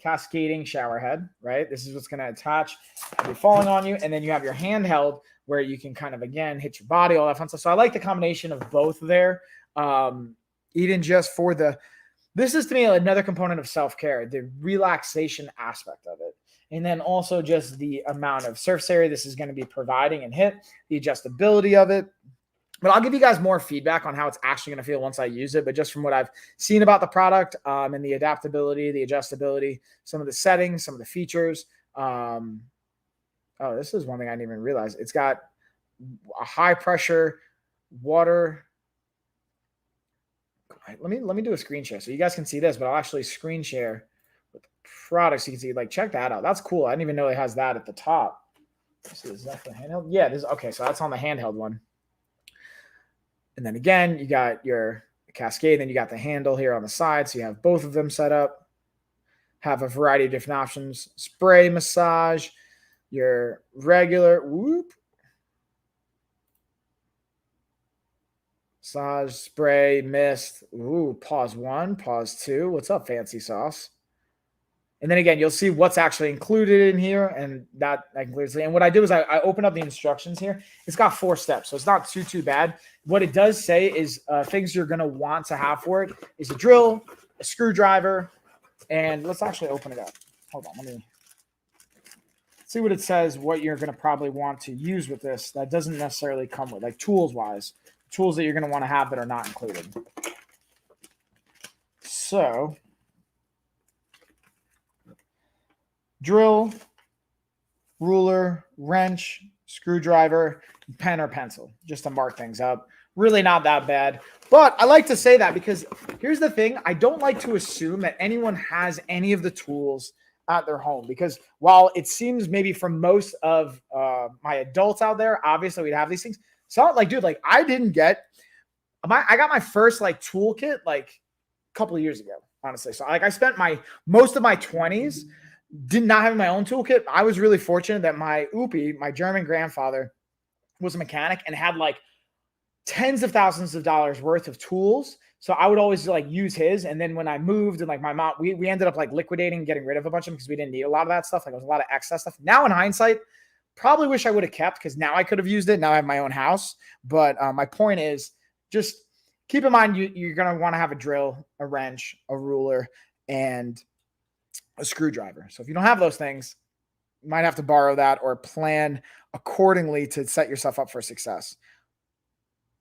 cascading shower head, right? This is what's going to attach, be falling on you. And then you have your handheld where you can kind of, again, hit your body, all that fun stuff. So I like the combination of both there. Even just for this is to me another component of self-care, the relaxation aspect of it. And then also just the amount of surface area this is going to be providing and hit, the adjustability of it. But I'll give you guys more feedback on how it's actually going to feel once I use it. But just from what I've seen about the product and the adaptability, the adjustability, some of the settings, some of the features. Oh, this is one thing I didn't even realize. It's got a high pressure water. Let me do a screen share so you guys can see this, but I'll actually screen share with the product so you can see, like, check that out. That's cool. I didn't even know it has that at the top. So is that the handheld? Yeah, this okay. So that's on the handheld one. And then again, you got your cascade, then you got the handle here on the side. So you have both of them set up, have a variety of different options, spray massage, your regular massage, spray, mist. Ooh, pause 1, pause 2. What's up, fancy sauce? And then again, you'll see what's actually included in here, and that includes. And what I do is I open up the instructions here. It's got 4 steps, so it's not too bad. What it does say is things you're going to want to have for it is a drill, a screwdriver, and let's actually open it up. Hold on, let me see what it says, what you're going to probably want to use with this that doesn't necessarily come with, like tools-wise, tools that you're going to want to have that are not included. So, drill, ruler, wrench, screwdriver, pen or pencil, just to mark things up. Really not that bad. But I like to say that because here's the thing. I don't like to assume that anyone has any of the tools at their home, because while it seems maybe for most of my adults out there, obviously we'd have these things. So like, dude, like I got my first like toolkit like a couple of years ago, honestly. So like I spent most of my 20s did not have my own toolkit. I was really fortunate that my Oopie, my German grandfather, was a mechanic and had like tens of thousands of dollars worth of tools. So I would always like use his. And then when I moved and like my mom, we ended up like liquidating, getting rid of a bunch of them because we didn't need a lot of that stuff. Like it was a lot of excess stuff. Now in hindsight, probably wish I would have kept, because now I could have used it. Now I have my own house. But my point is just keep in mind, you're going to want to have a drill, a wrench, a ruler, and a screwdriver. So if you don't have those things, you might have to borrow that or plan accordingly to set yourself up for success.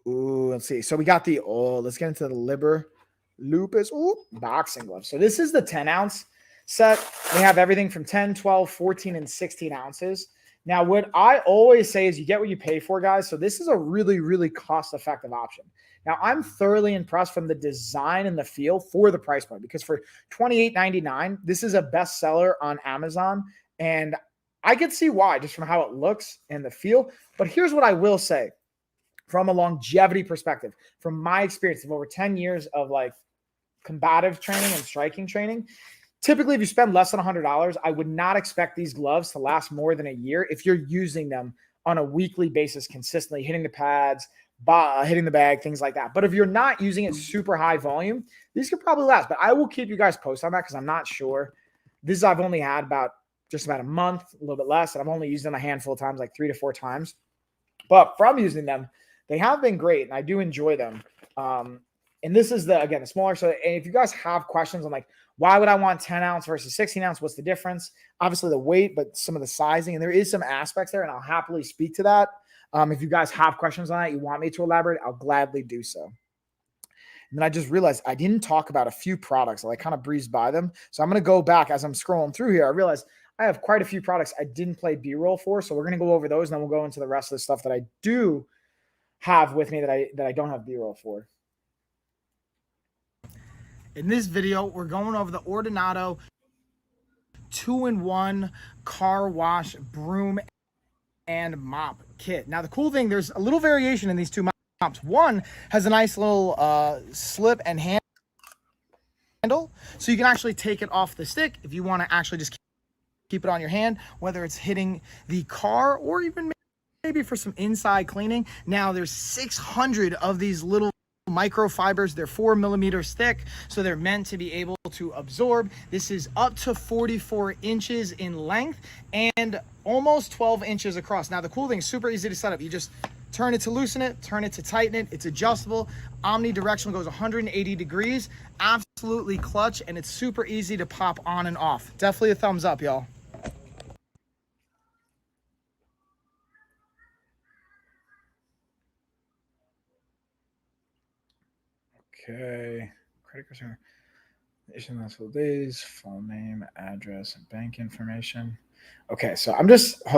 Ooh, let's see. So we got let's get into the Liber Lupus boxing gloves. So this is the 10 ounce set. They have everything from 10, 12, 14, and 16 ounces. Now, what I always say is you get what you pay for, guys. So this is a really, really cost-effective option. Now, I'm thoroughly impressed from the design and the feel for the price point, because for $28.99, this is a bestseller on Amazon. And I can see why, just from how it looks and the feel. But here's what I will say. From a longevity perspective, from my experience of over 10 years of like combative training and striking training, typically if you spend less than $100, I would not expect these gloves to last more than a year if you're using them on a weekly basis, consistently hitting the pads, hitting the bag, things like that. But if you're not using it super high volume, these could probably last. But I will keep you guys posted on that because I'm not sure. I've only had just about a month, a little bit less, and I've only used them a handful of times, like 3 to 4 times. But from using them, they have been great, and I do enjoy them. And this is the smaller. So, and if you guys have questions on like, why would I want 10 ounce versus 16 ounce? What's the difference? Obviously the weight, but some of the sizing, and there is some aspects there, and I'll happily speak to that. If you guys have questions on that, you want me to elaborate, I'll gladly do so. And then I just realized I didn't talk about a few products. I kind of breezed by them. So I'm going to go back as I'm scrolling through here. I realized I have quite a few products I didn't play B-roll for. So we're going to go over those, and then we'll go into the rest of the stuff that I do have with me that I don't have B-roll for. In this video, we're going over the Ordinato 2-in-1 car wash broom and mop kit. Now the cool thing, there's a little variation in these two mops. One has a nice little slip and handle, so you can actually take it off the stick if you want to actually just keep it on your hand, whether it's hitting the car or even maybe for some inside cleaning. Now there's 600 of these little microfibers. They're 4 millimeters thick, so they're meant to be able to absorb. This is up to 44 inches in length and almost 12 inches across. Now, the cool thing is super easy to set up. You just turn it to loosen it, turn it to tighten it. It's adjustable. Omnidirectional, goes 180 degrees. Absolutely clutch, and it's super easy to pop on and off. Definitely a thumbs up, y'all. Okay, credit card, issue last 4 days, full name, address, and bank information. Okay, so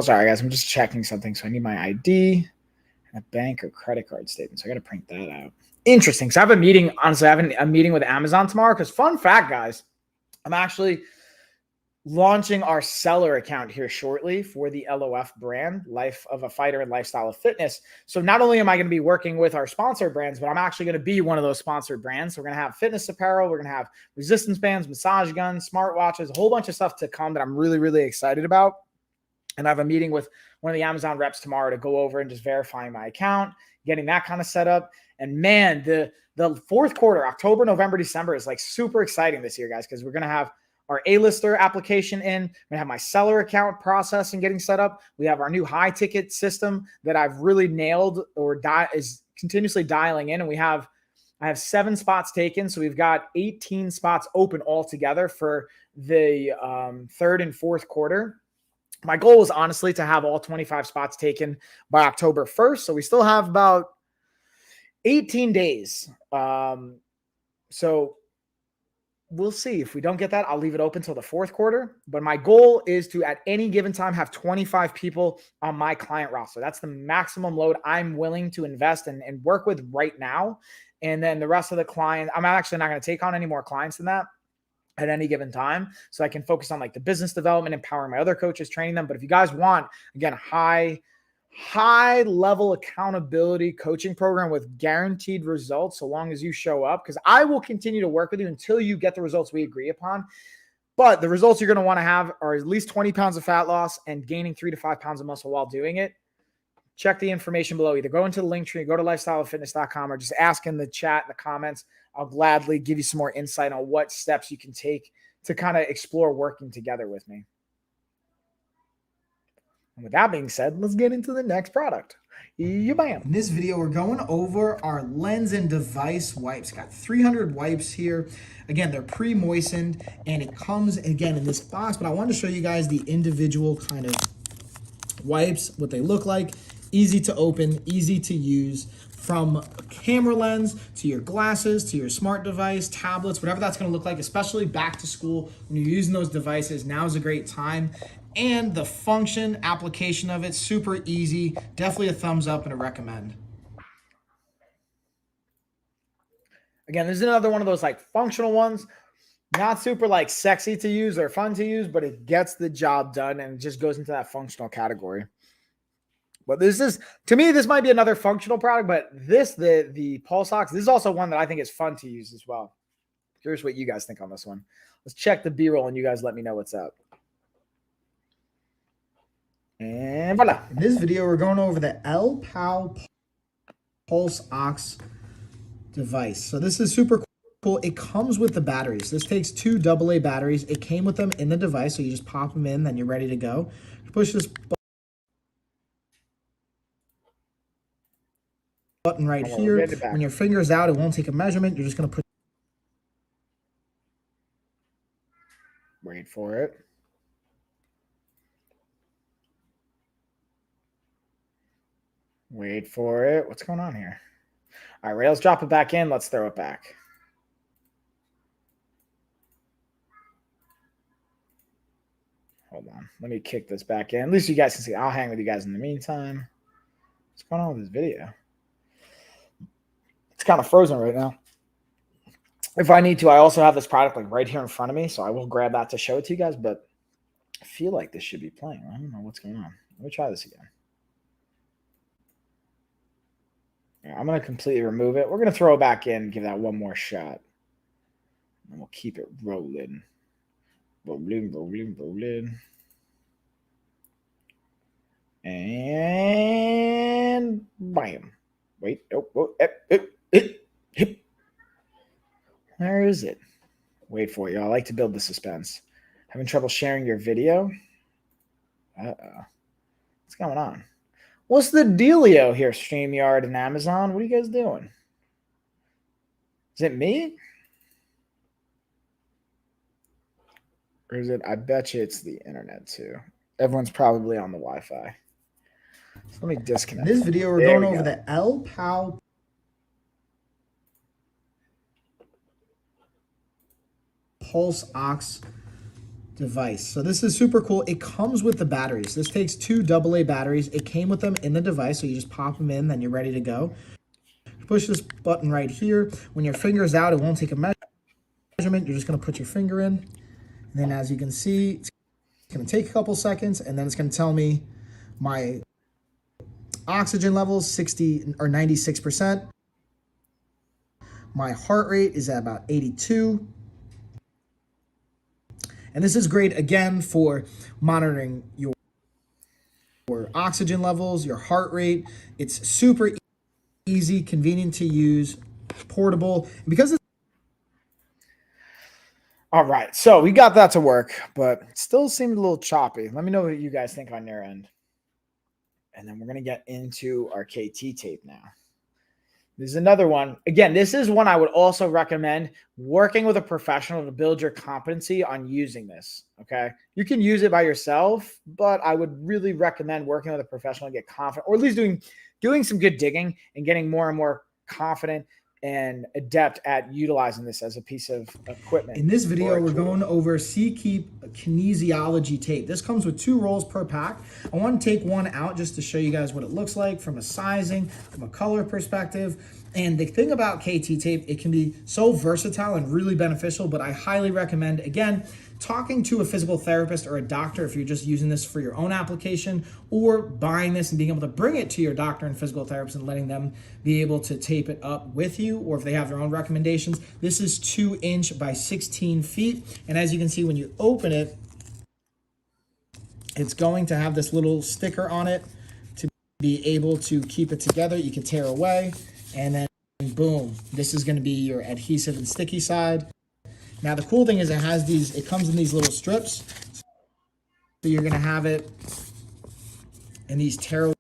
sorry guys, I'm just checking something. So I need my ID and a bank or credit card statement. So I got to print that out. Interesting. So I have a meeting, honestly, I have a meeting with Amazon tomorrow because fun fact, guys, I'm actually launching our seller account here shortly for the LOF brand, Life of a Fighter and Lifestyle of Fitness. So not only am I going to be working with our sponsored brands, but I'm actually going to be one of those sponsored brands. So we're going to have fitness apparel. We're going to have resistance bands, massage guns, smartwatches, a whole bunch of stuff to come that I'm really, really excited about. And I have a meeting with one of the Amazon reps tomorrow to go over and just verifying my account, getting that kind of set up. And man, the fourth quarter, October, November, December is like super exciting this year, guys, because we're going to have our A-lister application in. I'm going to have my seller account process and getting set up. We have our new high ticket system that I've really nailed or is continuously dialing in. And I have 7 spots taken. So we've got 18 spots open altogether for the third and fourth quarter. My goal was honestly to have all 25 spots taken by October 1st. So we still have about 18 days. So we'll see. If we don't get that, I'll leave it open till the fourth quarter. But my goal is to, at any given time, have 25 people on my client roster. That's the maximum load I'm willing to invest and work with right now. And then the rest of the clients, I'm actually not going to take on any more clients than that at any given time. So I can focus on like the business development, empowering my other coaches, training them. But if you guys want, again, high level accountability coaching program with guaranteed results, so long as you show up, because I will continue to work with you until you get the results we agree upon. But the results you're going to want to have are at least 20 pounds of fat loss and gaining 3 to 5 pounds of muscle while doing it. Check the information below. Either go into the link tree, go to lifestyleoffitness.com, or just ask in the chat, in the comments. I'll gladly give you some more insight on what steps you can take to kind of explore working together with me. And with that being said, let's get into the next product. Bam. In this video, we're going over our lens and device wipes. Got 300 wipes here. Again, they're pre-moistened, and it comes, again, in this box, but I wanted to show you guys the individual kind of wipes, what they look like. Easy to open, easy to use, from a camera lens to your glasses, to your smart device, tablets, whatever that's going to look like, especially back to school when you're using those devices. Now is a great time. And the function, application of it, super easy. Definitely a thumbs up and a recommend. Again, this is another one of those like functional ones. Not super like sexy to use or fun to use, but it gets the job done and it just goes into that functional category. But this is, to me, this might be another functional product, but the Pulse Ox, this is also one that I think is fun to use as well. Curious what you guys think on this one. Let's check the B-roll and you guys let me know what's up. And voila. In this video, we're going over the LPOW Pulse Ox device. So this is super cool. It comes with the batteries. This takes 2 AA batteries. It came with them in the device, so you just pop them in, then you're ready to go. You push this button right here. When your finger's out, it won't take a measurement. You're just going to put. Wait for it. Wait for it. What's going on here? All right, let's drop it back in. Let's throw it back. Hold on. Let me kick this back in. At least you guys can see. I'll hang with you guys in the meantime. What's going on with this video? It's kind of frozen right now. If I need to, I also have this product like right here in front of me, so I will grab that to show it to you guys, but I feel like this should be playing. I don't know what's going on. Let me try this again. Yeah, I'm going to completely remove it. We're going to throw it back in and give that one more shot. And we'll keep it rolling. Rolling. And bam. Wait. Oh, hip. Where is it? Wait for it, y'all. I like to build the suspense. Having trouble sharing your video? Uh-oh. What's going on? What's the dealio here, StreamYard and Amazon? What are you guys doing? Is it me? Or is it? I bet you it's the internet too. Everyone's probably on the Wi-Fi. So let me disconnect. In this video, we're going over the LPOW Pulse Ox device. So this is super cool. It comes with the batteries. This takes 2 AA batteries. It came with them in the device, so you just pop them in, then you're ready to go. You push this button right here. When your finger's out, it won't take a measurement. You're just going to put your finger in. And then as you can see, it's going to take a couple seconds, and then it's going to tell me my oxygen levels, 60 or 96%. My heart rate is at about 82. And this is great, again, for monitoring your oxygen levels, your heart rate. It's super easy, convenient to use, portable. Because it's all right, so we got that to work, but it still seemed a little choppy. Let me know what you guys think on your end. And then we're going to get into our KT tape now. This is another one. Again, this is one I would also recommend working with a professional to build your competency on using this, okay? You can use it by yourself, but I would really recommend working with a professional to get confident, or at least doing some good digging and getting more and more confident and adept at utilizing this as a piece of equipment. in this video, we're going over SeaKeep kinesiology tape. This comes with 2 rolls per pack. I want to take one out just to show you guys what it looks like from a sizing, from a color perspective. And the thing about KT tape, it can be so versatile and really beneficial, but I highly recommend, again, talking to a physical therapist or a doctor if you're just using this for your own application, or buying this and being able to bring it to your doctor and physical therapist and letting them be able to tape it up with you, or if they have their own recommendations. This is 2 inch by 16 feet. And as you can see, when you open it, it's going to have this little sticker on it to be able to keep it together. You can tear away, and then boom, this is going to be your adhesive and sticky side. Now the cool thing is it comes in these little strips. So you're going to have it in these tear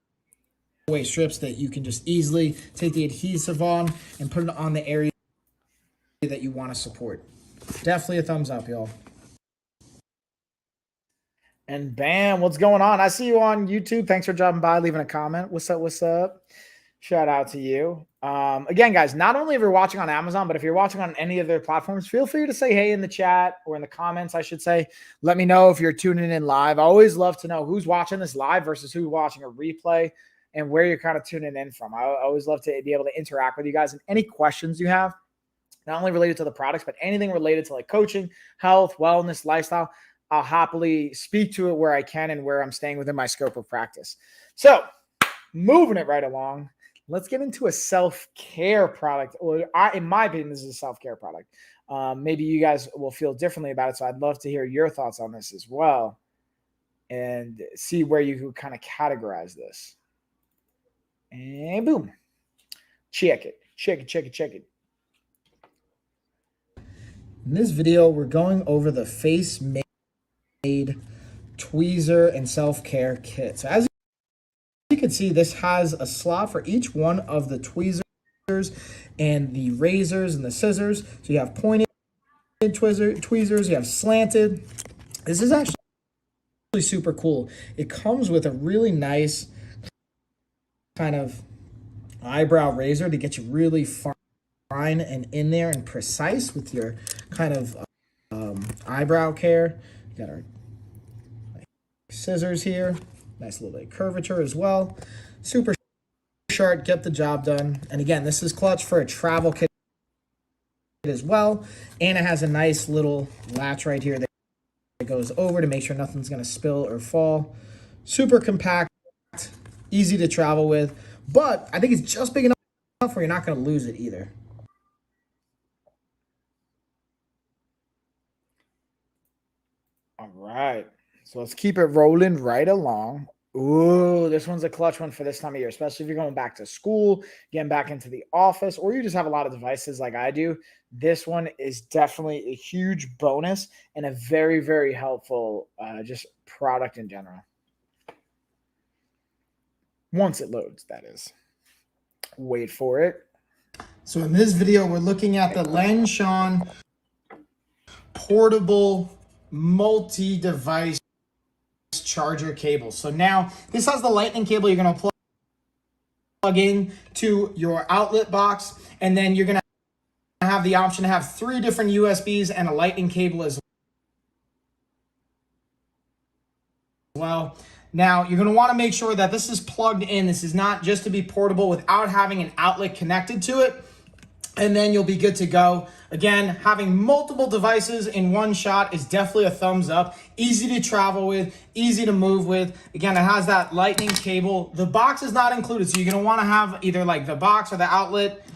away strips that you can just easily take the adhesive on and put it on the area that you want to support. Definitely a thumbs up, y'all. And bam, what's going on? I see you on YouTube. Thanks for dropping by, leaving a comment. What's up? What's up? Shout out to you. Again, guys, not only if you're watching on Amazon, but if you're watching on any of their platforms, feel free to say hey in the chat, or in the comments, I should say. Let me know if you're tuning in live. I always love to know who's watching this live versus who's watching a replay, and where you're kind of tuning in from. I always love to be able to interact with you guys, and any questions you have, not only related to the products, but anything related to like coaching, health, wellness, lifestyle. I'll happily speak to it where I can and where I'm staying within my scope of practice. So moving it right along, let's get into a self-care product. Or in my opinion, this is a self-care product. Maybe you guys will feel differently about it. So I'd love to hear your thoughts on this as well, and see where you could kind of categorize this. And boom, check it. In this video, we're going over the Face Made tweezer and self-care kit. So as you can see, this has a slot for each one of the tweezers and the razors and the scissors. So you have pointed tweezers, you have slanted. This is actually super cool. It comes with a really nice kind of eyebrow razor to get you really fine and in there and precise with your kind of eyebrow care. You got our scissors here, nice little bit of curvature as well. Super sharp, get the job done. And again, this is clutch for a travel kit as well. And it has a nice little latch right here that goes over to make sure nothing's going to spill or fall. Super compact, easy to travel with, but I think it's just big enough where you're not going to lose it either. All right. So let's keep it rolling right along. Ooh, this one's a clutch one for this time of year, especially if you're going back to school, getting back into the office, or you just have a lot of devices like I do. This one is definitely a huge bonus and a very, very helpful just product in general. Once it loads, that is. Wait for it. So in this video, we're looking at the Lanshan portable multi-device charger cable. So now this has the lightning cable you're going to plug in to your outlet box, and then you're going to have the option to have 3 different USBs and a lightning cable as well. Now you're going to want to make sure that this is plugged in. This is not just to be portable without having an outlet connected to it, and then you'll be good to go. Again, having multiple devices in one shot is definitely a thumbs up. Easy to travel with, easy to move with. Again, it has that lightning cable. The box is not included, so you're gonna wanna have either like the box or the outlet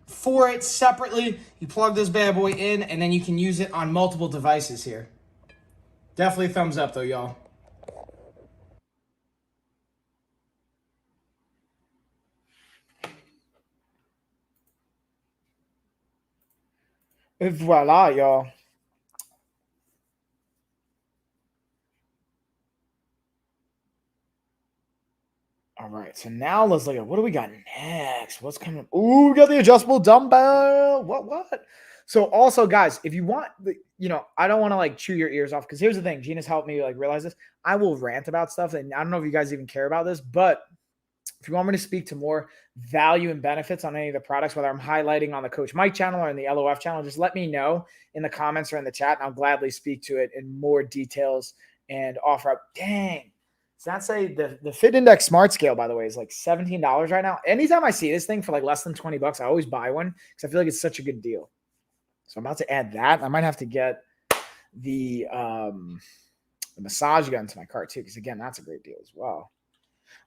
for it separately. You plug this bad boy in, and then you can use it on multiple devices here. Definitely thumbs up though, y'all. Et voila, y'all. All right, so now let's look at what do we got next? What's coming? Ooh, we got the adjustable dumbbell. What? So also, guys, if you want, I don't want to like chew your ears off, because here's the thing. Gina's helped me like realize this. I will rant about stuff, and I don't know if you guys even care about this, but if you want me to speak to more value and benefits on any of the products, whether I'm highlighting on the Coach Mike channel or in the LOF channel, just let me know in the comments or in the chat, and I'll gladly speak to it in more details and offer up. Dang. Does that say the Fit Index Smart Scale, by the way, is like $17 right now? Anytime I see this thing for like less than 20 bucks, I always buy one because I feel like it's such a good deal. So I'm about to add that. I might have to get the massage gun to my cart too, because again, that's a great deal as well.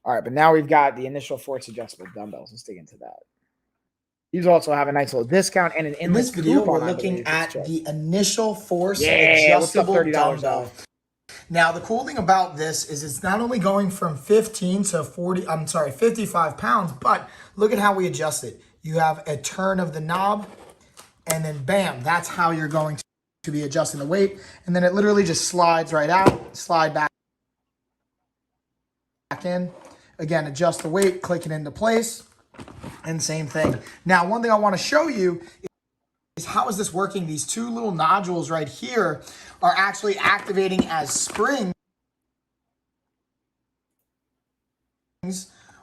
All right, but now we've got the initial force adjustable dumbbells. Let's dig into that. These also have a nice little discount and an in this video. We're looking at the initial force adjustable dumbbell. Now, the cool thing about this is it's not only going from 15 to 55 pounds, but look at how we adjust it. You have a turn of the knob, and then bam, that's how you're going to be adjusting the weight. And then it literally just slides right out, slide back in. Again, adjust the weight, click it into place, and same thing. Now, one thing I want to show you is how is this working? These 2 little nodules right here are actually activating as springs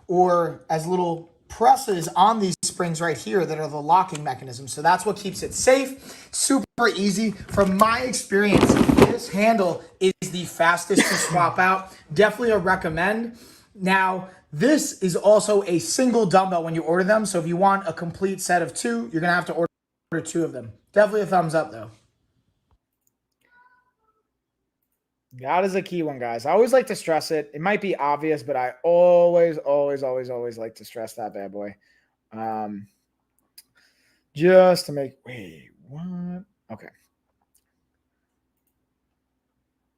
or as little presses on these springs right here that are the locking mechanism. So that's what keeps it safe, super easy. From my experience, this handle is the fastest to swap out. Definitely a recommend. Now, this is also a single dumbbell when you order them. So if you want a complete set of 2, you're going to have to order 2 of them. Definitely a thumbs up, though. That is a key one, guys. I always like to stress it. It might be obvious, but I always like to stress that bad boy. Just to make, wait, what? Okay.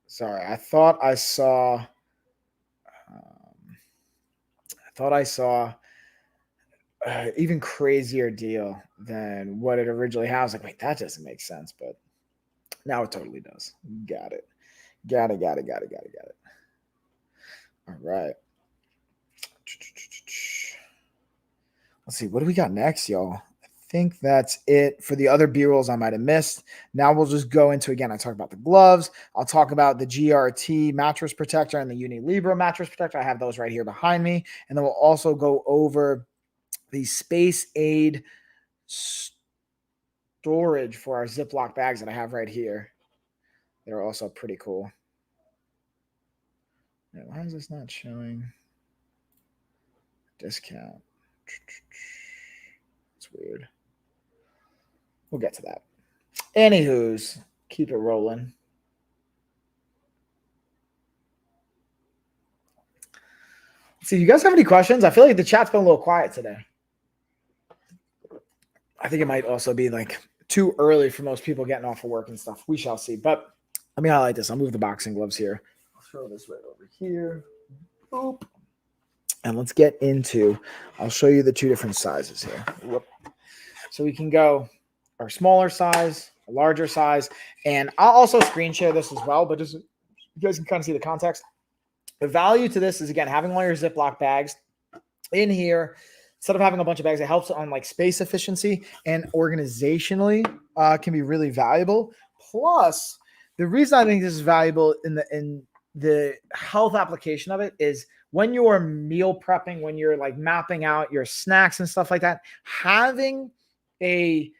Sorry, I thought I saw even crazier deal than what it originally has. Like, wait, that doesn't make sense, but now it totally does. Got it. All right. Let's see. What do we got next, y'all? I think that's it for the other B-rolls I might have missed. Now we'll just go into, again, I talked about the gloves. I'll talk about the GRT mattress protector and the Unilibra mattress protector. I have those right here behind me. And then we'll also go over the Space Aid storage for our Ziploc bags that I have right here. They're also pretty cool. Now, why is this not showing discount? It's weird. We'll get to that. Anywho's, keep it rolling. Let's see, you guys have any questions? I feel like the chat's been a little quiet today. I think it might also be like too early for most people getting off of work and stuff. We shall see. But let me highlight this. I'll move the boxing gloves here. I'll throw this right over here. Boop. And let's get into, I'll show you the two different sizes here. Whoop. So we can go our smaller size, a larger size, and I'll also screen share this as well, but just you guys can kind of see the context. The value to this is, again, having all your Ziploc bags in here. Instead of having a bunch of bags, it helps on like space efficiency and organizationally can be really valuable. Plus, the reason I think this is valuable in the health application of it is when you're meal prepping, when you're like mapping out your snacks and stuff like that, having a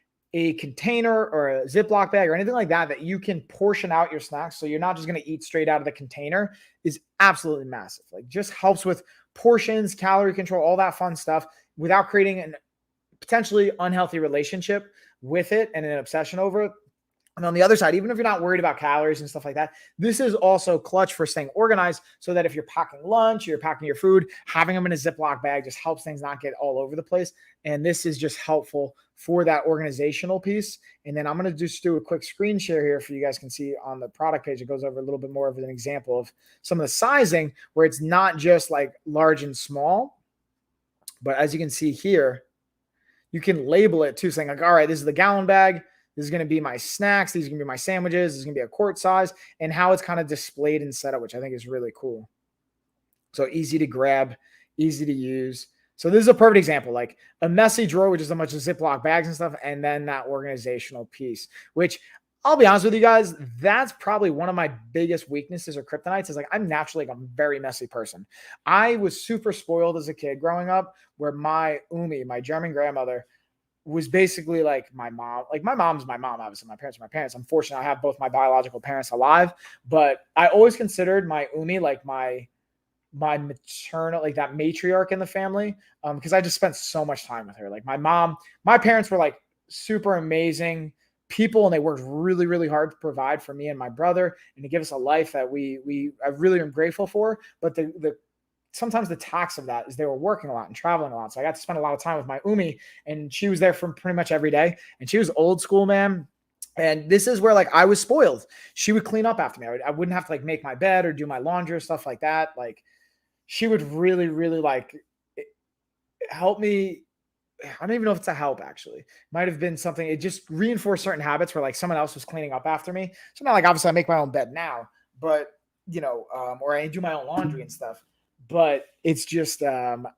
container or a Ziploc bag or anything like that you can portion out your snacks so you're not just going to eat straight out of the container is absolutely massive. Like, just helps with portions, calorie control, all that fun stuff without creating a potentially unhealthy relationship with it and an obsession over it. And on the other side, even if you're not worried about calories and stuff like that, this is also clutch for staying organized so that if you're packing lunch, you're packing your food, having them in a Ziploc bag just helps things not get all over the place. And this is just helpful for that organizational piece. And then I'm going to just do a quick screen share here for you guys can see on the product page. It goes over a little bit more of an example of some of the sizing where it's not just like large and small, but as you can see here, you can label it too, saying like, all right, this is the gallon bag. This is going to be my snacks. These are going to be my sandwiches. This is going to be a quart size, and how it's kind of displayed and set up, which I think is really cool. So easy to grab, easy to use. So this is a perfect example, like a messy drawer, which is a bunch of Ziploc bags and stuff, and then that organizational piece, which I'll be honest with you guys, that's probably one of my biggest weaknesses or kryptonites is like I'm naturally like a very messy person. I was super spoiled as a kid growing up where my Umi, my German grandmother, was basically like my mom. Like my mom's my mom, obviously. My parents are my parents. Unfortunately, I have both my biological parents alive, but I always considered my Umi like my maternal, like that matriarch in the family, because I just spent so much time with her. Like my parents were like super amazing people, and they worked really, really hard to provide for me and my brother and to give us a life that I really am grateful for. But sometimes the tax of that is they were working a lot and traveling a lot. So I got to spend a lot of time with my Umi, and she was there for pretty much every day. And she was old school, man. And this is where like I was spoiled. She would clean up after me. I wouldn't have to like make my bed or do my laundry or stuff like that. Like she would really, really like help me. I don't even know if it's a help actually. It might have been something. It just reinforced certain habits where like someone else was cleaning up after me. So not like obviously I make my own bed now, but or I do my own laundry and stuff. But it's just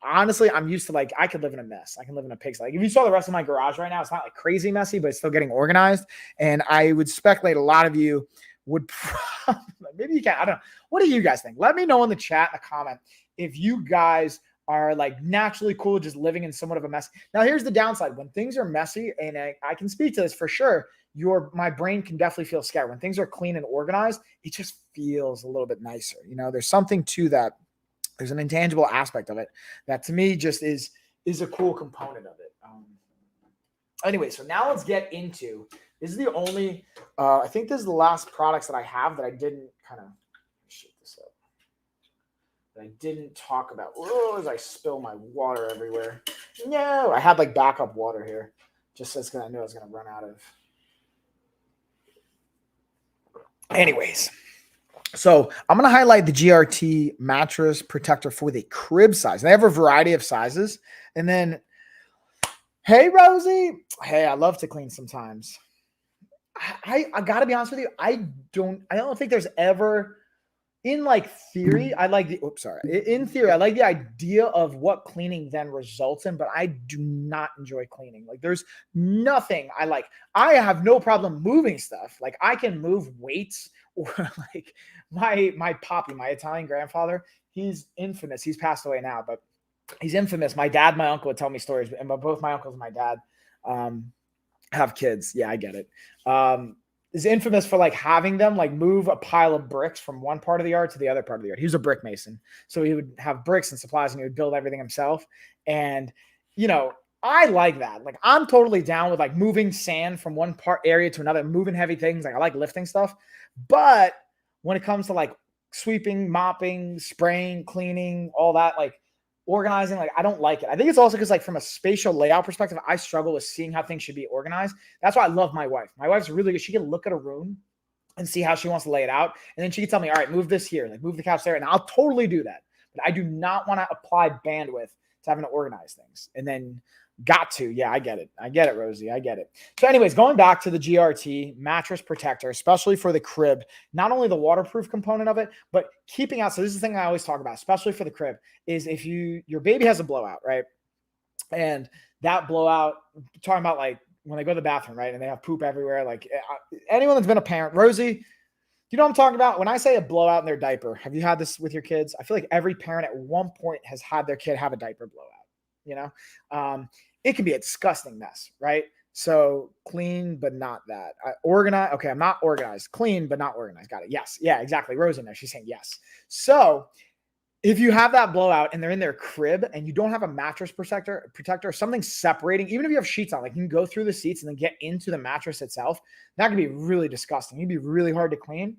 honestly, I'm used to like I could live in a mess. I can live in a pigsty. Like if you saw the rest of my garage right now, it's not like crazy messy, but it's still getting organized. And I would speculate a lot of you would probably, maybe you can. I don't know. What do you guys think? Let me know in the chat, in the comment, if you guys are like naturally cool just living in somewhat of a mess. Now, here's the downside. When things are messy, and I can speak to this for sure, my brain can definitely feel scared. When things are clean and organized, it just feels a little bit nicer. There's something to that. There's an intangible aspect of it that to me just is a cool component of it. Anyway, so now let's get into, this is the only, I think this is the last products that I have that I didn't kind of, shake this up, that I didn't talk about. Oh, as I spill my water everywhere. No, I had like backup water here just because I knew I was going to run out of. Anyways. So I'm going to highlight the GRT mattress protector for the crib size. They have a variety of sizes. And then, hey, Rosie. Hey, I love to clean sometimes. I got to be honest with you. I don't think there's ever, in like theory, in theory, I like the idea of what cleaning then results in, but I do not enjoy cleaning. Like there's nothing I like. I have no problem moving stuff. Like I can move weights, or like my Poppy, my Italian grandfather, he's infamous. He's passed away now, but he's infamous. My dad, my uncle would tell me stories, and both my uncles and my dad have kids. Yeah, I get it. Is infamous for like having them like move a pile of bricks from one part of the yard to the other part of the yard. He was a brick mason. So he would have bricks and supplies and he would build everything himself. And, I like that. Like I'm totally down with like moving sand from one area to another, moving heavy things. Like I like lifting stuff. But when it comes to like sweeping, mopping, spraying, cleaning, all that, like organizing, like I don't like it. I think it's also because like from a spatial layout perspective, I struggle with seeing how things should be organized. That's why I love my wife. My wife's really good. She can look at a room and see how she wants to lay it out. And then she can tell me, all right, move this here, like move the couch there. And I'll totally do that. but I do not want to apply bandwidth to having to organize things. And then got to, yeah, I get it, Rosie, I get it. So anyways, going back to the GRT mattress protector, especially for the crib, not only the waterproof component of it, but keeping out. So this is the thing I always talk about, especially for the crib, is if your baby has a blowout, right? And that blowout, talking about like when they go to the bathroom, right? And they have poop everywhere. Like anyone that's been a parent, Rosie, you know what I'm talking about? When I say a blowout in their diaper, have you had this with your kids? I feel like every parent at one point has had their kid have a diaper blowout. It can be a disgusting mess, right? So clean, but not that. Organized. Okay, I'm not organized. Clean, but not organized. Got it. Yes. Yeah, exactly. Rose in there. She's saying yes. So if you have that blowout and they're in their crib and you don't have a mattress protector, something separating, even if you have sheets on, like you can go through the seats and then get into the mattress itself, that can be really disgusting. It'd be really hard to clean.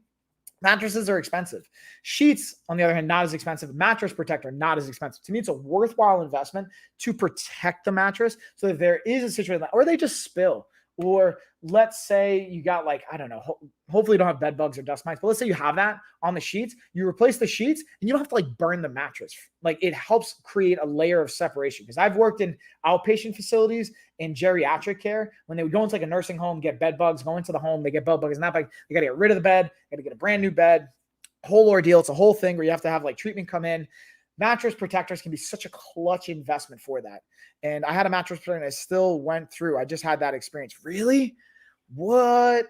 Mattresses are expensive. Sheets, on the other hand, not as expensive. Mattress protector, not as expensive. To me, it's a worthwhile investment to protect the mattress so that there is a situation, or they just spill. Or let's say you got like, I don't know, hopefully you don't have bed bugs or dust mites, but let's say you have that on the sheets, you replace the sheets and you don't have to like burn the mattress. Like it helps create a layer of separation. Because I've worked in outpatient facilities in geriatric care when they would go into like a nursing home, get bed bugs, go into the home, they get bed bugs, and that bag, they got to get rid of the bed, got to get a brand new bed, whole ordeal. It's a whole thing where you have to have like treatment come in. Mattress protectors can be such a clutch investment for that. And I had a mattress protector and I still went through. I just had that experience. Really? What?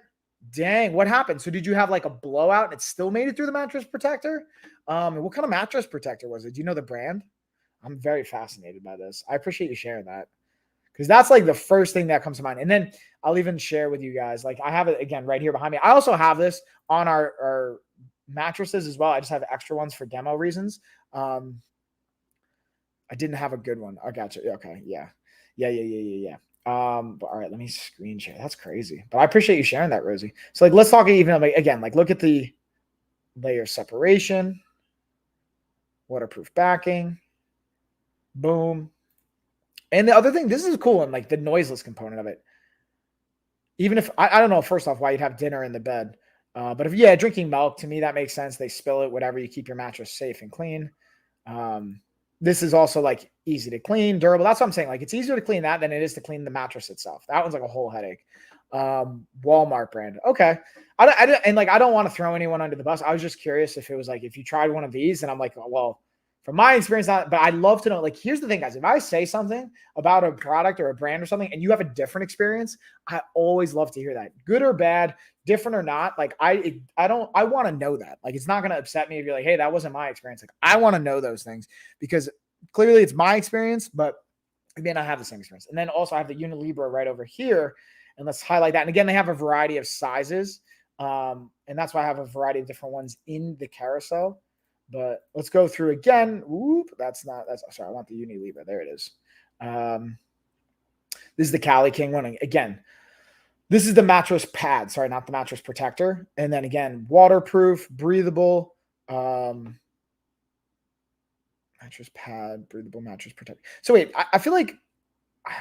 Dang. What happened? So did you have like a blowout and it still made it through the mattress protector? What kind of mattress protector was it? Do you know the brand? I'm very fascinated by this. I appreciate you sharing that because that's like the first thing that comes to mind. And then I'll even share with you guys, like I have it again right here behind me. I also have this on our mattresses as well. I just have extra ones for demo reasons. I didn't have a good one. I got you. Okay. Yeah. But all right, let me screen share. That's crazy. But I appreciate you sharing that, Rosie. So like, let's talk even again, like look at the layer separation, waterproof backing, boom. And the other thing, this is cool. And like the noiseless component of it, even if I don't know, first off, why you'd have dinner in the bed. But if drinking milk, to me, that makes sense. They spill it, whatever, you keep your mattress safe and clean. This is also like easy to clean, durable. That's what I'm saying. Like it's easier to clean that than it is to clean the mattress itself. That one's like a whole headache. Walmart brand. Okay. I don't want to throw anyone under the bus. I was just curious if it was like, if you tried one of these and I'm like, well, from my experience, but I'd love to know, like, here's the thing, guys, if I say something about a product or a brand or something, and you have a different experience, I always love to hear that, good or bad, different or not. Like I want to know that. Like, it's not going to upset me if you're like, hey, that wasn't my experience. Like, I want to know those things because clearly it's my experience, but I may not have the same experience. And then also I have the Unilibra right over here, and let's highlight that. And again, they have a variety of sizes. And that's why I have a variety of different ones in the carousel. But let's go through again. Whoop, sorry, I want the Unilibra. There it is. This is the Cali King one. Again, this is the mattress pad. Sorry, not the mattress protector. And then again, waterproof, breathable. Mattress pad, breathable mattress protector. So wait, I feel like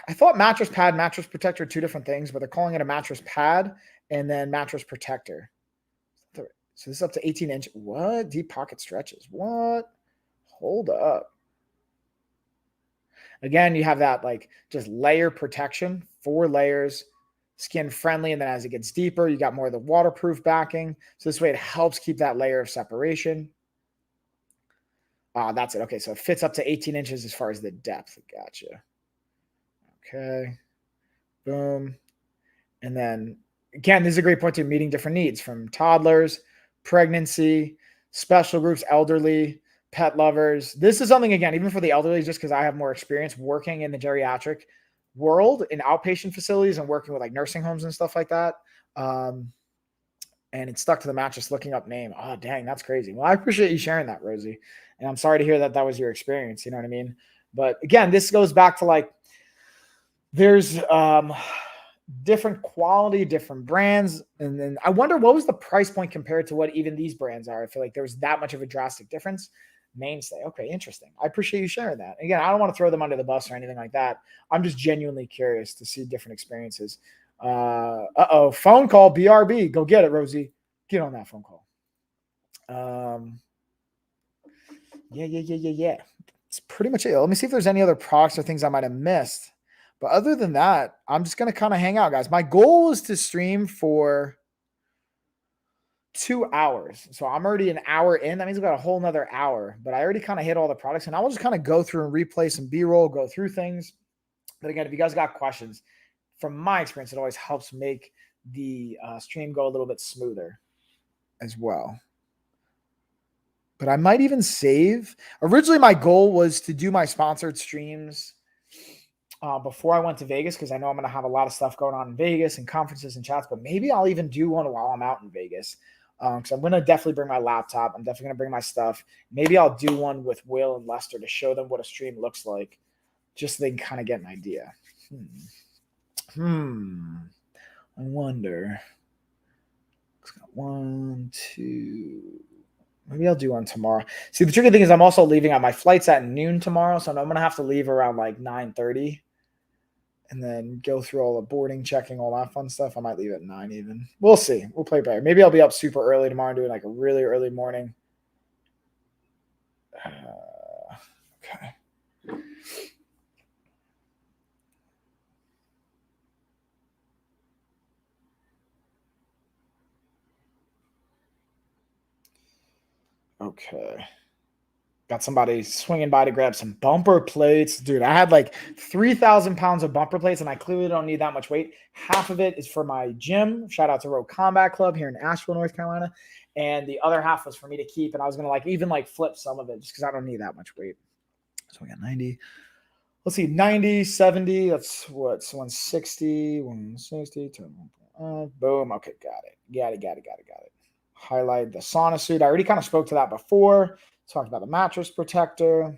I thought mattress pad, mattress protector are two different things, but they're calling it a mattress pad and then mattress protector. So this is up to 18-inch. What? Deep pocket stretches. What? Hold up. Again, you have that like just layer protection, 4 layers, skin friendly. And then as it gets deeper, you got more of the waterproof backing. So this way it helps keep that layer of separation. That's it. Okay. So it fits up to 18 inches as far as the depth. Gotcha. Okay. Boom. And then again, this is a great point to meeting different needs from toddlers, pregnancy, special groups, elderly, pet lovers. This is something, again, even for the elderly, just because I have more experience working in the geriatric world in outpatient facilities and working with like nursing homes and stuff like that. And it's stuck to the mattress looking up name. Oh, dang, that's crazy. Well, I appreciate you sharing that, Rosie. And I'm sorry to hear that that was your experience. You know what I mean? But again, this goes back to like, there's different quality, different brands. And then I wonder what was the price point compared to what even these brands are. I feel like there was that much of a drastic difference. Mainstay. Okay, interesting. I appreciate you sharing that. Again, I don't want to throw them under the bus or anything like that. I'm just genuinely curious to see different experiences. Phone call, BRB. Go get it, Rosie. Get on that phone call. Yeah. It's pretty much it. Let me see if there's any other products or things I might have missed. But other than that, I'm just going to kind of hang out, guys. My goal is to stream for 2 hours. So I'm already an hour in. That means I've got a whole nother hour. But I already kind of hit all the products. And I will just kind of go through and replay some B-roll, go through things. But again, if you guys got questions, from my experience, it always helps make the stream go a little bit smoother as well. But I might even save. Originally, my goal was to do my sponsored streams before I went to Vegas, because I know I'm going to have a lot of stuff going on in Vegas and conferences and chats. But maybe I'll even do one while I'm out in Vegas, because I'm going to definitely bring my laptop. I'm definitely going to bring my stuff. Maybe I'll do one with Will and Lester to show them what a stream looks like, just so they can kind of get an idea. I wonder. It's got 1, 2. Maybe I'll do one tomorrow. See, the tricky thing is I'm also leaving on my flight's at noon tomorrow, so I'm going to have to leave around like 9:30 and then go through all the boarding, checking, all that fun stuff. I might leave at 9 even. We'll see. We'll play better. Maybe I'll be up super early tomorrow and doing like a really early morning. Okay. Okay. Got somebody swinging by to grab some bumper plates. Dude, I had like 3,000 pounds of bumper plates, and I clearly don't need that much weight. Half of it is for my gym. Shout out to Rogue Combat Club here in Asheville, North Carolina. And the other half was for me to keep. And I was going to like even like flip some of it just because I don't need that much weight. So we got 90. Let's see, 90, 70. That's what's 160, 160. Boom. Okay, got it. Highlight the sauna suit. I already kind of spoke to that before. Talked about the mattress protector,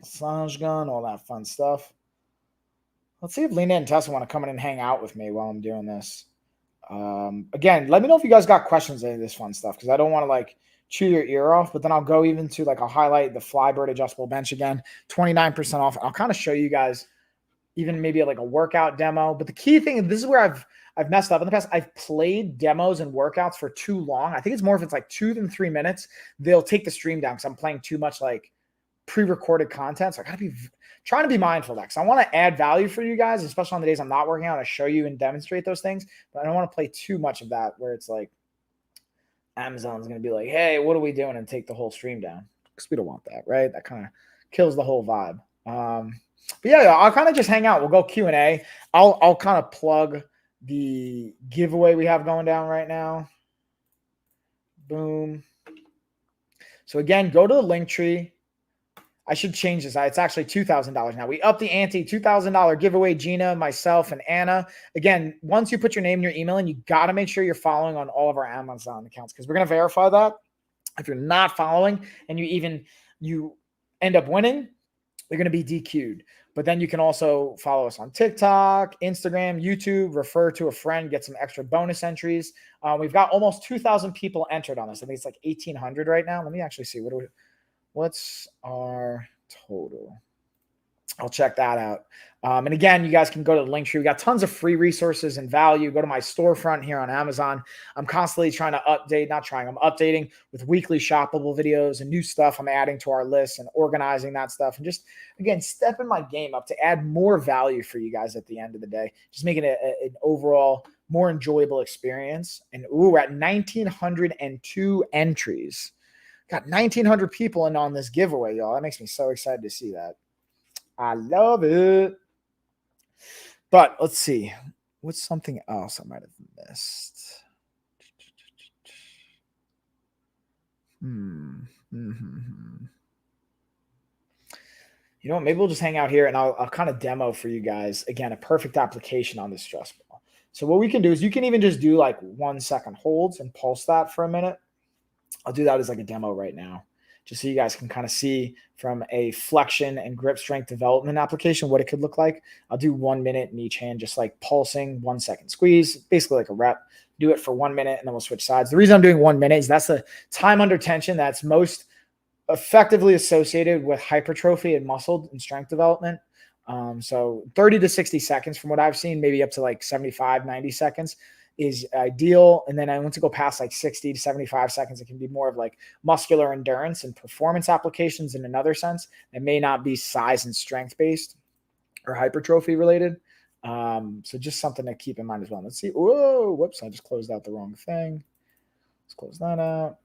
massage gun, all that fun stuff. Let's see if Lena and Tessa want to come in and hang out with me while I'm doing this. Again, let me know if you guys got questions on this fun stuff, because I don't want to like chew your ear off, but then I'll go even to like, I'll highlight the Flybird adjustable bench again, 29% off. I'll kind of show you guys even maybe like a workout demo. But the key thing, and this is where I've messed up in the past. I've played demos and workouts for too long. I think it's more if it's like 2 than 3 minutes, they'll take the stream down because I'm playing too much like pre-recorded content. So I got to be trying to be mindful of that, because I want to add value for you guys, especially on the days I'm not working out. I show you and demonstrate those things, but I don't want to play too much of that where it's like Amazon's going to be like, hey, what are we doing, and take the whole stream down, because we don't want that, right? That kind of kills the whole vibe. But yeah, I'll kind of just hang out. We'll go Q&A. I'll kind of plug the giveaway we have going down right now. Boom. So again, go to the link tree. I should change this. It's actually $2,000 now. We upped the ante, $2,000 giveaway. Gina, myself, and Anna. Again, once you put your name and your email in, you got to make sure you're following on all of our Amazon accounts, because we're going to verify that. If you're not following and you end up winning, you're going to be DQ'd. But then you can also follow us on TikTok, Instagram, YouTube, refer to a friend, get some extra bonus entries. We've got almost 2,000 people entered on this. I think it's like 1,800 right now. Let me actually see. What's our total? I'll check that out. And again, you guys can go to the link tree. We got tons of free resources and value. Go to my storefront here on Amazon. I'm constantly trying to I'm updating with weekly shoppable videos and new stuff I'm adding to our list and organizing that stuff. And just, again, stepping my game up to add more value for you guys at the end of the day. Just making it an overall more enjoyable experience. And we're at 1,902 entries. Got 1,900 people in on this giveaway, y'all. That makes me so excited to see that. I love it. But let's see. What's something else I might have missed? You know what? Maybe we'll just hang out here and I'll kind of demo for you guys. Again, a perfect application on this stress ball. So what we can do is you can even just do like 1 second holds and pulse that for a minute. I'll do that as like a demo right now, just so you guys can kind of see from a flexion and grip strength development application what it could look like. I'll do 1 minute in each hand, just like pulsing, 1 second squeeze, basically like a rep. Do it for 1 minute and then we'll switch sides. The reason I'm doing 1 minute is that's the time under tension that's most effectively associated with hypertrophy and muscle and strength development. So 30 to 60 seconds from what I've seen, maybe up to like 75, 90 seconds is ideal. And then once you go past like 60 to 75 seconds, it can be more of like muscular endurance and performance applications in another sense. It may not be size and strength based or hypertrophy related. So just something to keep in mind as well. Let's see. Whoa, whoops, I just closed out the wrong thing. Let's close that out.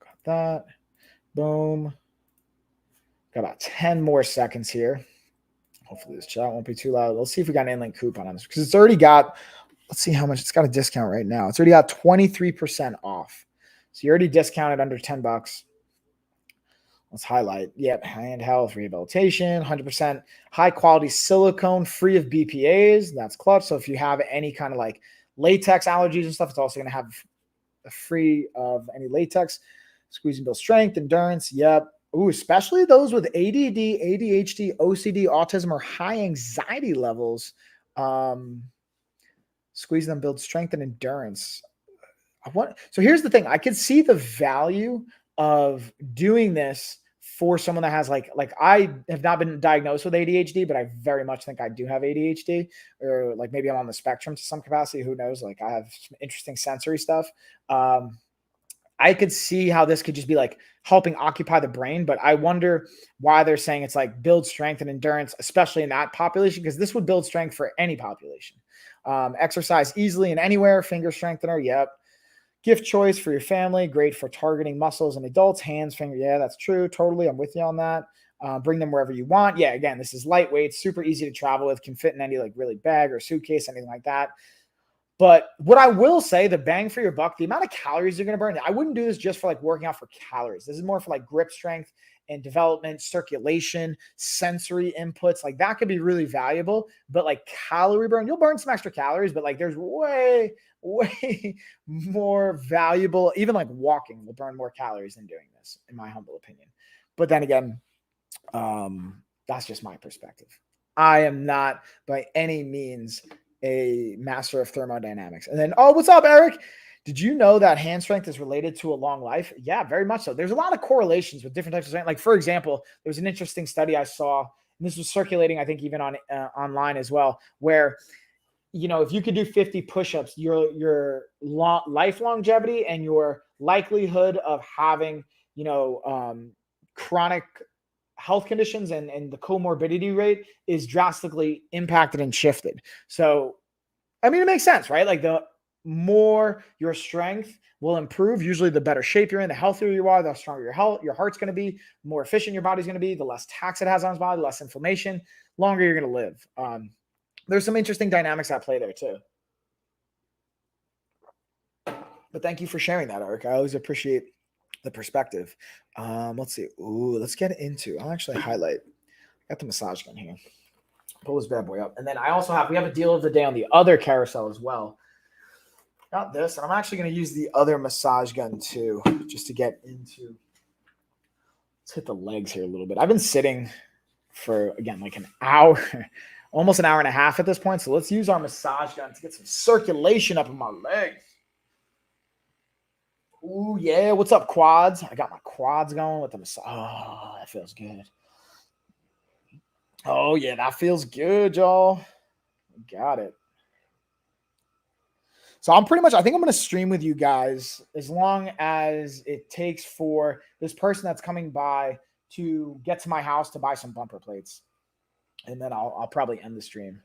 Got that. Boom. Got about 10 more seconds here. Hopefully this chat won't be too loud. Let's see if we got an inlink coupon on this because it's already got, let's see how much it's got a discount right now. It's already got 23% off. So you already discounted under $10. Let's highlight. Yep. Hand health, rehabilitation, 100% high quality silicone, free of BPAs. That's clutch. So if you have any kind of like latex allergies and stuff, it's also going to have free of any latex. Squeeze and build strength, endurance. Yep. Ooh, especially those with ADD, ADHD, OCD, autism, or high anxiety levels. Squeeze them, build strength and endurance. So here's the thing. I could see the value of doing this for someone that has like I have not been diagnosed with ADHD, but I very much think I do have ADHD, or like maybe I'm on the spectrum to some capacity. Who knows? Like I have some interesting sensory stuff. I could see how this could just be like helping occupy the brain, but I wonder why they're saying it's like build strength and endurance, especially in that population, because this would build strength for any population. Exercise easily and anywhere, finger strengthener. Yep. Gift choice for your family. Great for targeting muscles and adults. Hands, finger. Yeah, that's true. Totally. I'm with you on that. Bring them wherever you want. Yeah. Again, this is lightweight, super easy to travel with, can fit in any like really bag or suitcase, anything like that. But what I will say, the bang for your buck, the amount of calories you're going to burn, I wouldn't do this just for like working out for calories. This is more for like grip strength and development, circulation, sensory inputs. Like that could be really valuable, but like calorie burn, you'll burn some extra calories, but like there's way more valuable, even like walking will burn more calories than doing this, in my humble opinion. But then again, that's just my perspective. I am not by any means a master of thermodynamics. And then, oh, what's up, Eric? Did you know that hand strength is related to a long life? Yeah, very much so. There's a lot of correlations with different types of strength. Like, for example, there was an interesting study I saw, and this was circulating, I think, even on online as well, where, you know, if you could do 50 push-ups, your life longevity and your likelihood of having, you know, chronic health conditions and the comorbidity rate is drastically impacted and shifted. So, I mean, it makes sense, right? Like the more your strength will improve, usually the better shape you're in, the healthier you are, the stronger your heart's going to be, the more efficient your body's going to be, the less tax it has on its body, less inflammation, longer you're going to live. There's some interesting dynamics at play there too. But thank you for sharing that, Eric. I always appreciate the perspective. Let's see. Ooh, let's get into. I'll actually highlight. Got the massage gun here. Pull this bad boy up, and then we have a deal of the day on the other carousel as well. Got this, and I'm actually going to use the other massage gun too, just to get into. Let's hit the legs here a little bit. I've been sitting for again like an hour, almost an hour and a half at this point. So let's use our massage gun to get some circulation up in my legs. Ooh, yeah. What's up, quads? I got my quads going with the massage. Oh, that feels good. Oh, yeah, that feels good, y'all. Got it. So I think I'm going to stream with you guys as long as it takes for this person that's coming by to get to my house to buy some bumper plates. And then I'll probably end the stream.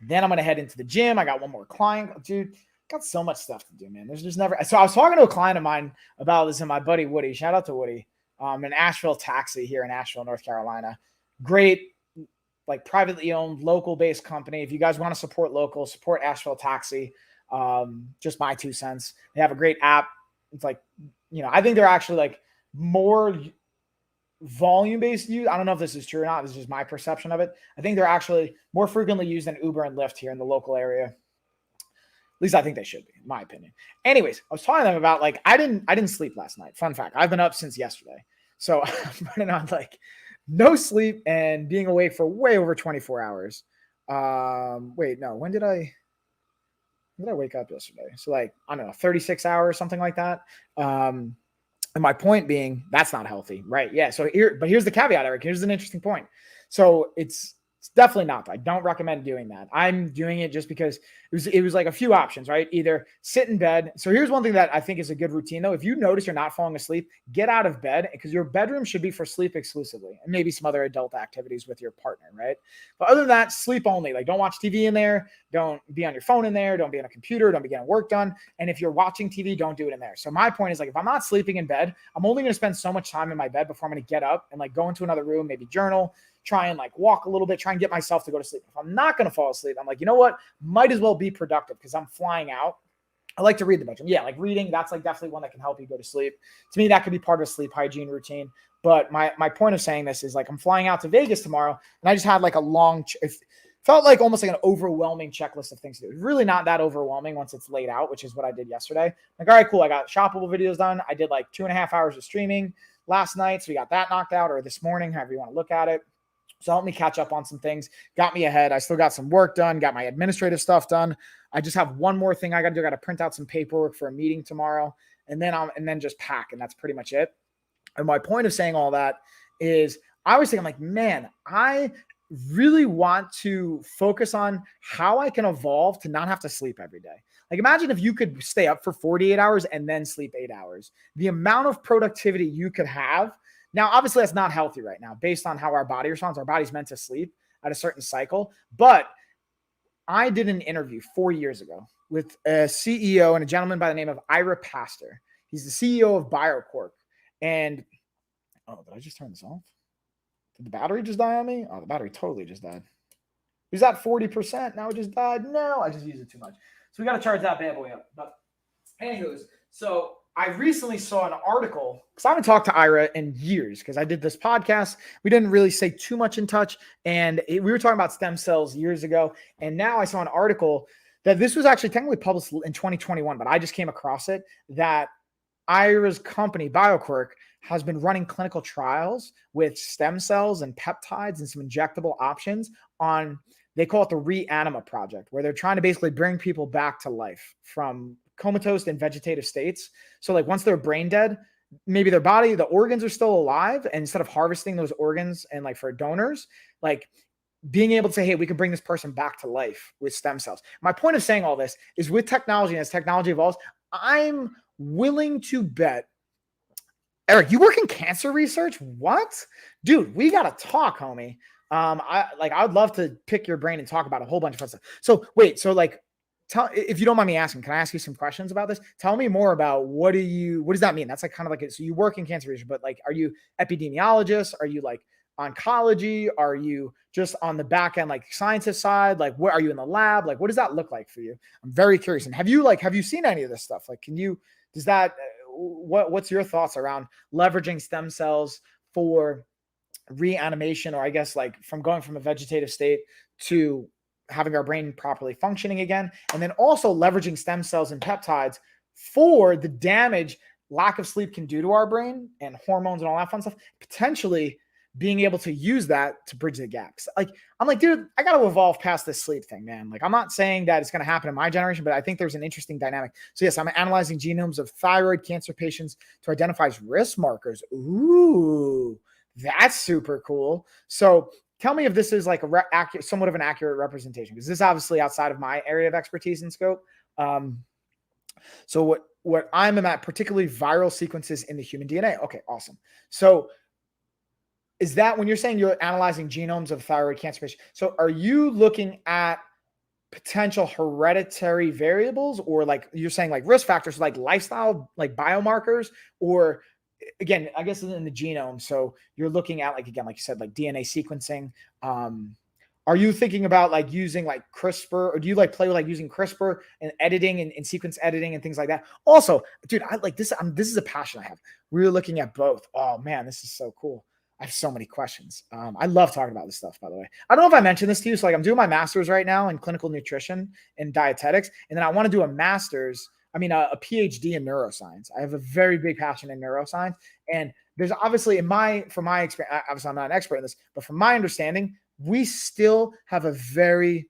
Then I'm going to head into the gym. I got one more client. Dude, got so much stuff to do, man. There's just never. So I was talking to a client of mine about this, and my buddy Woody. Shout out to Woody. An Asheville taxi here in Asheville, North Carolina. Great, like privately owned, local-based company. If you guys want to support local, support Asheville Taxi. Just my 2 cents. They have a great app. It's like, you know, I think they're actually like more volume-based use. I don't know if this is true or not. This is just my perception of it. I think they're actually more frequently used than Uber and Lyft here in the local area. At least I think they should be, in my opinion. Anyways, I was talking to them about like I didn't sleep last night. Fun fact: I've been up since yesterday, so I'm running on like no sleep and being awake for way over 24 hours. Wait, no, when did I wake up yesterday? So like I don't know, 36 hours, something like that. And my point being, that's not healthy, right? Yeah. So here's the caveat, Eric. Here's an interesting point. So it's It's definitely not. I don't recommend doing that. I'm doing it just because it was like a few options, right? Either sit in bed. So here's one thing that I think is a good routine though. If you notice you're not falling asleep, get out of bed, because your bedroom should be for sleep exclusively, and maybe some other adult activities with your partner, right? But other than that, sleep only. Like, don't watch TV in there. Don't be on your phone in there. Don't be on a computer. Don't be getting work done. And if you're watching TV, don't do it in there. So my point is, like, if I'm not sleeping in bed, I'm only going to spend so much time in my bed before I'm going to get up and like go into another room, maybe journal, try and like walk a little bit, try and get myself to go to sleep. If I'm not going to fall asleep, I'm like, you know what? Might as well be productive because I'm flying out. I like to read the bedroom. Yeah, like reading, that's like definitely one that can help you go to sleep. To me, that could be part of a sleep hygiene routine. But my point of saying this is, like, I'm flying out to Vegas tomorrow, and I just had like a long, it felt like almost like an overwhelming checklist of things to do. It's really not that overwhelming once it's laid out, which is what I did yesterday. Like, all right, cool. I got shoppable videos done. I did like 2.5 hours of streaming last night. So we got that knocked out, or this morning, however you want to look at it. So help me catch up on some things, got me ahead. I still got some work done, got my administrative stuff done. I just have one more thing I got to do. I got to print out some paperwork for a meeting tomorrow, and then just pack. And that's pretty much it. And my point of saying all that is, I was thinking, like, man, I really want to focus on how I can evolve to not have to sleep every day. Like, imagine if you could stay up for 48 hours and then sleep 8 hours, the amount of productivity you could have. Now, obviously, that's not healthy right now based on how our body responds. Our body's meant to sleep at a certain cycle. But I did an interview 4 years ago with a CEO and a gentleman by the name of Ira Pastor. He's the CEO of BioQuark. And, oh, did I just turn this off? Did the battery just die on me? Oh, the battery totally just died. It was at 40%. Now it just died. No, I just used it too much. So we got to charge that bad boy up. But anyways, so I recently saw an article, because I haven't talked to Ira in years because I did this podcast. We didn't really stay too much in touch. And we were talking about stem cells years ago. And now I saw an article that this was actually technically published in 2021, but I just came across it, that Ira's company, BioQuark, has been running clinical trials with stem cells and peptides and some injectable options on, they call it the Reanima Project, where they're trying to basically bring people back to life from comatose and vegetative states. So like, once they're brain dead, maybe their body, the organs are still alive, and instead of harvesting those organs and like for donors, like being able to say, hey, we can bring this person back to life with stem cells. My point of saying all this is, with technology, and as technology evolves, I'm willing to bet. Eric, you work in cancer research? What? Dude, we got to talk, homie. I would love to pick your brain and talk about a whole bunch of fun stuff. So wait, so like, if you don't mind me asking, can I ask you some questions about this? Tell me more about what does that mean? That's like kind of like, so you work in cancer research, but like, are you epidemiologist? Are you like oncology? Are you just on the back end, like scientist side? Like, what are you in the lab? Like, what does that look like for you? I'm very curious. And have you seen any of this stuff? Like, what's your thoughts around leveraging stem cells for reanimation, or I guess like from going from a vegetative state to having our brain properly functioning again, and then also leveraging stem cells and peptides for the damage lack of sleep can do to our brain and hormones and all that fun stuff, potentially being able to use that to bridge the gaps. Like, I'm like, dude, I got to evolve past this sleep thing, man. Like, I'm not saying that it's going to happen in my generation, but I think there's an interesting dynamic. So yes, I'm analyzing genomes of thyroid cancer patients to identify risk markers. Ooh, that's super cool. So tell me if this is like somewhat of an accurate representation, because this is obviously outside of my area of expertise and scope. So what I'm at, particularly viral sequences in the human DNA. Okay, awesome. So is that when you're saying you're analyzing genomes of thyroid cancer patients? So are you looking at potential hereditary variables, or like you're saying like risk factors, like lifestyle, like biomarkers, or again, I guess in the genome? So you're looking at like, again, like you said, like DNA sequencing. Are you thinking about like using like CRISPR, or do you like play with like using CRISPR and editing and sequence editing and things like that? Also, dude, I like this. This is a passion I have. We're looking at both. Oh man, this is so cool. I have so many questions. I love talking about this stuff, by the way. I don't know if I mentioned this to you. So like, I'm doing my master's right now in clinical nutrition and dietetics. And then I want to do a PhD in neuroscience. I have a very big passion in neuroscience. And there's obviously from my experience, obviously I'm not an expert in this, but from my understanding, we still have a very,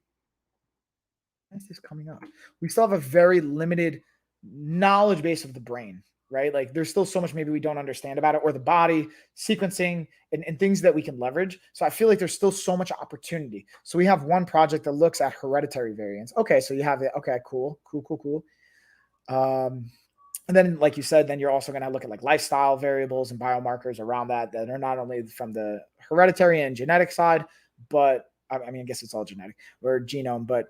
why is this coming up? We still have a very limited knowledge base of the brain. right? Like there's still so much maybe we don't understand about it, or the body sequencing and things that we can leverage. So I feel like there's still so much opportunity. So we have one project that looks at hereditary variants. Okay, so you have it. Okay, cool. And then, like you said, then you're also going to look at like lifestyle variables and biomarkers around that are not only from the hereditary and genetic side, but I mean, I guess it's all genetic or genome, but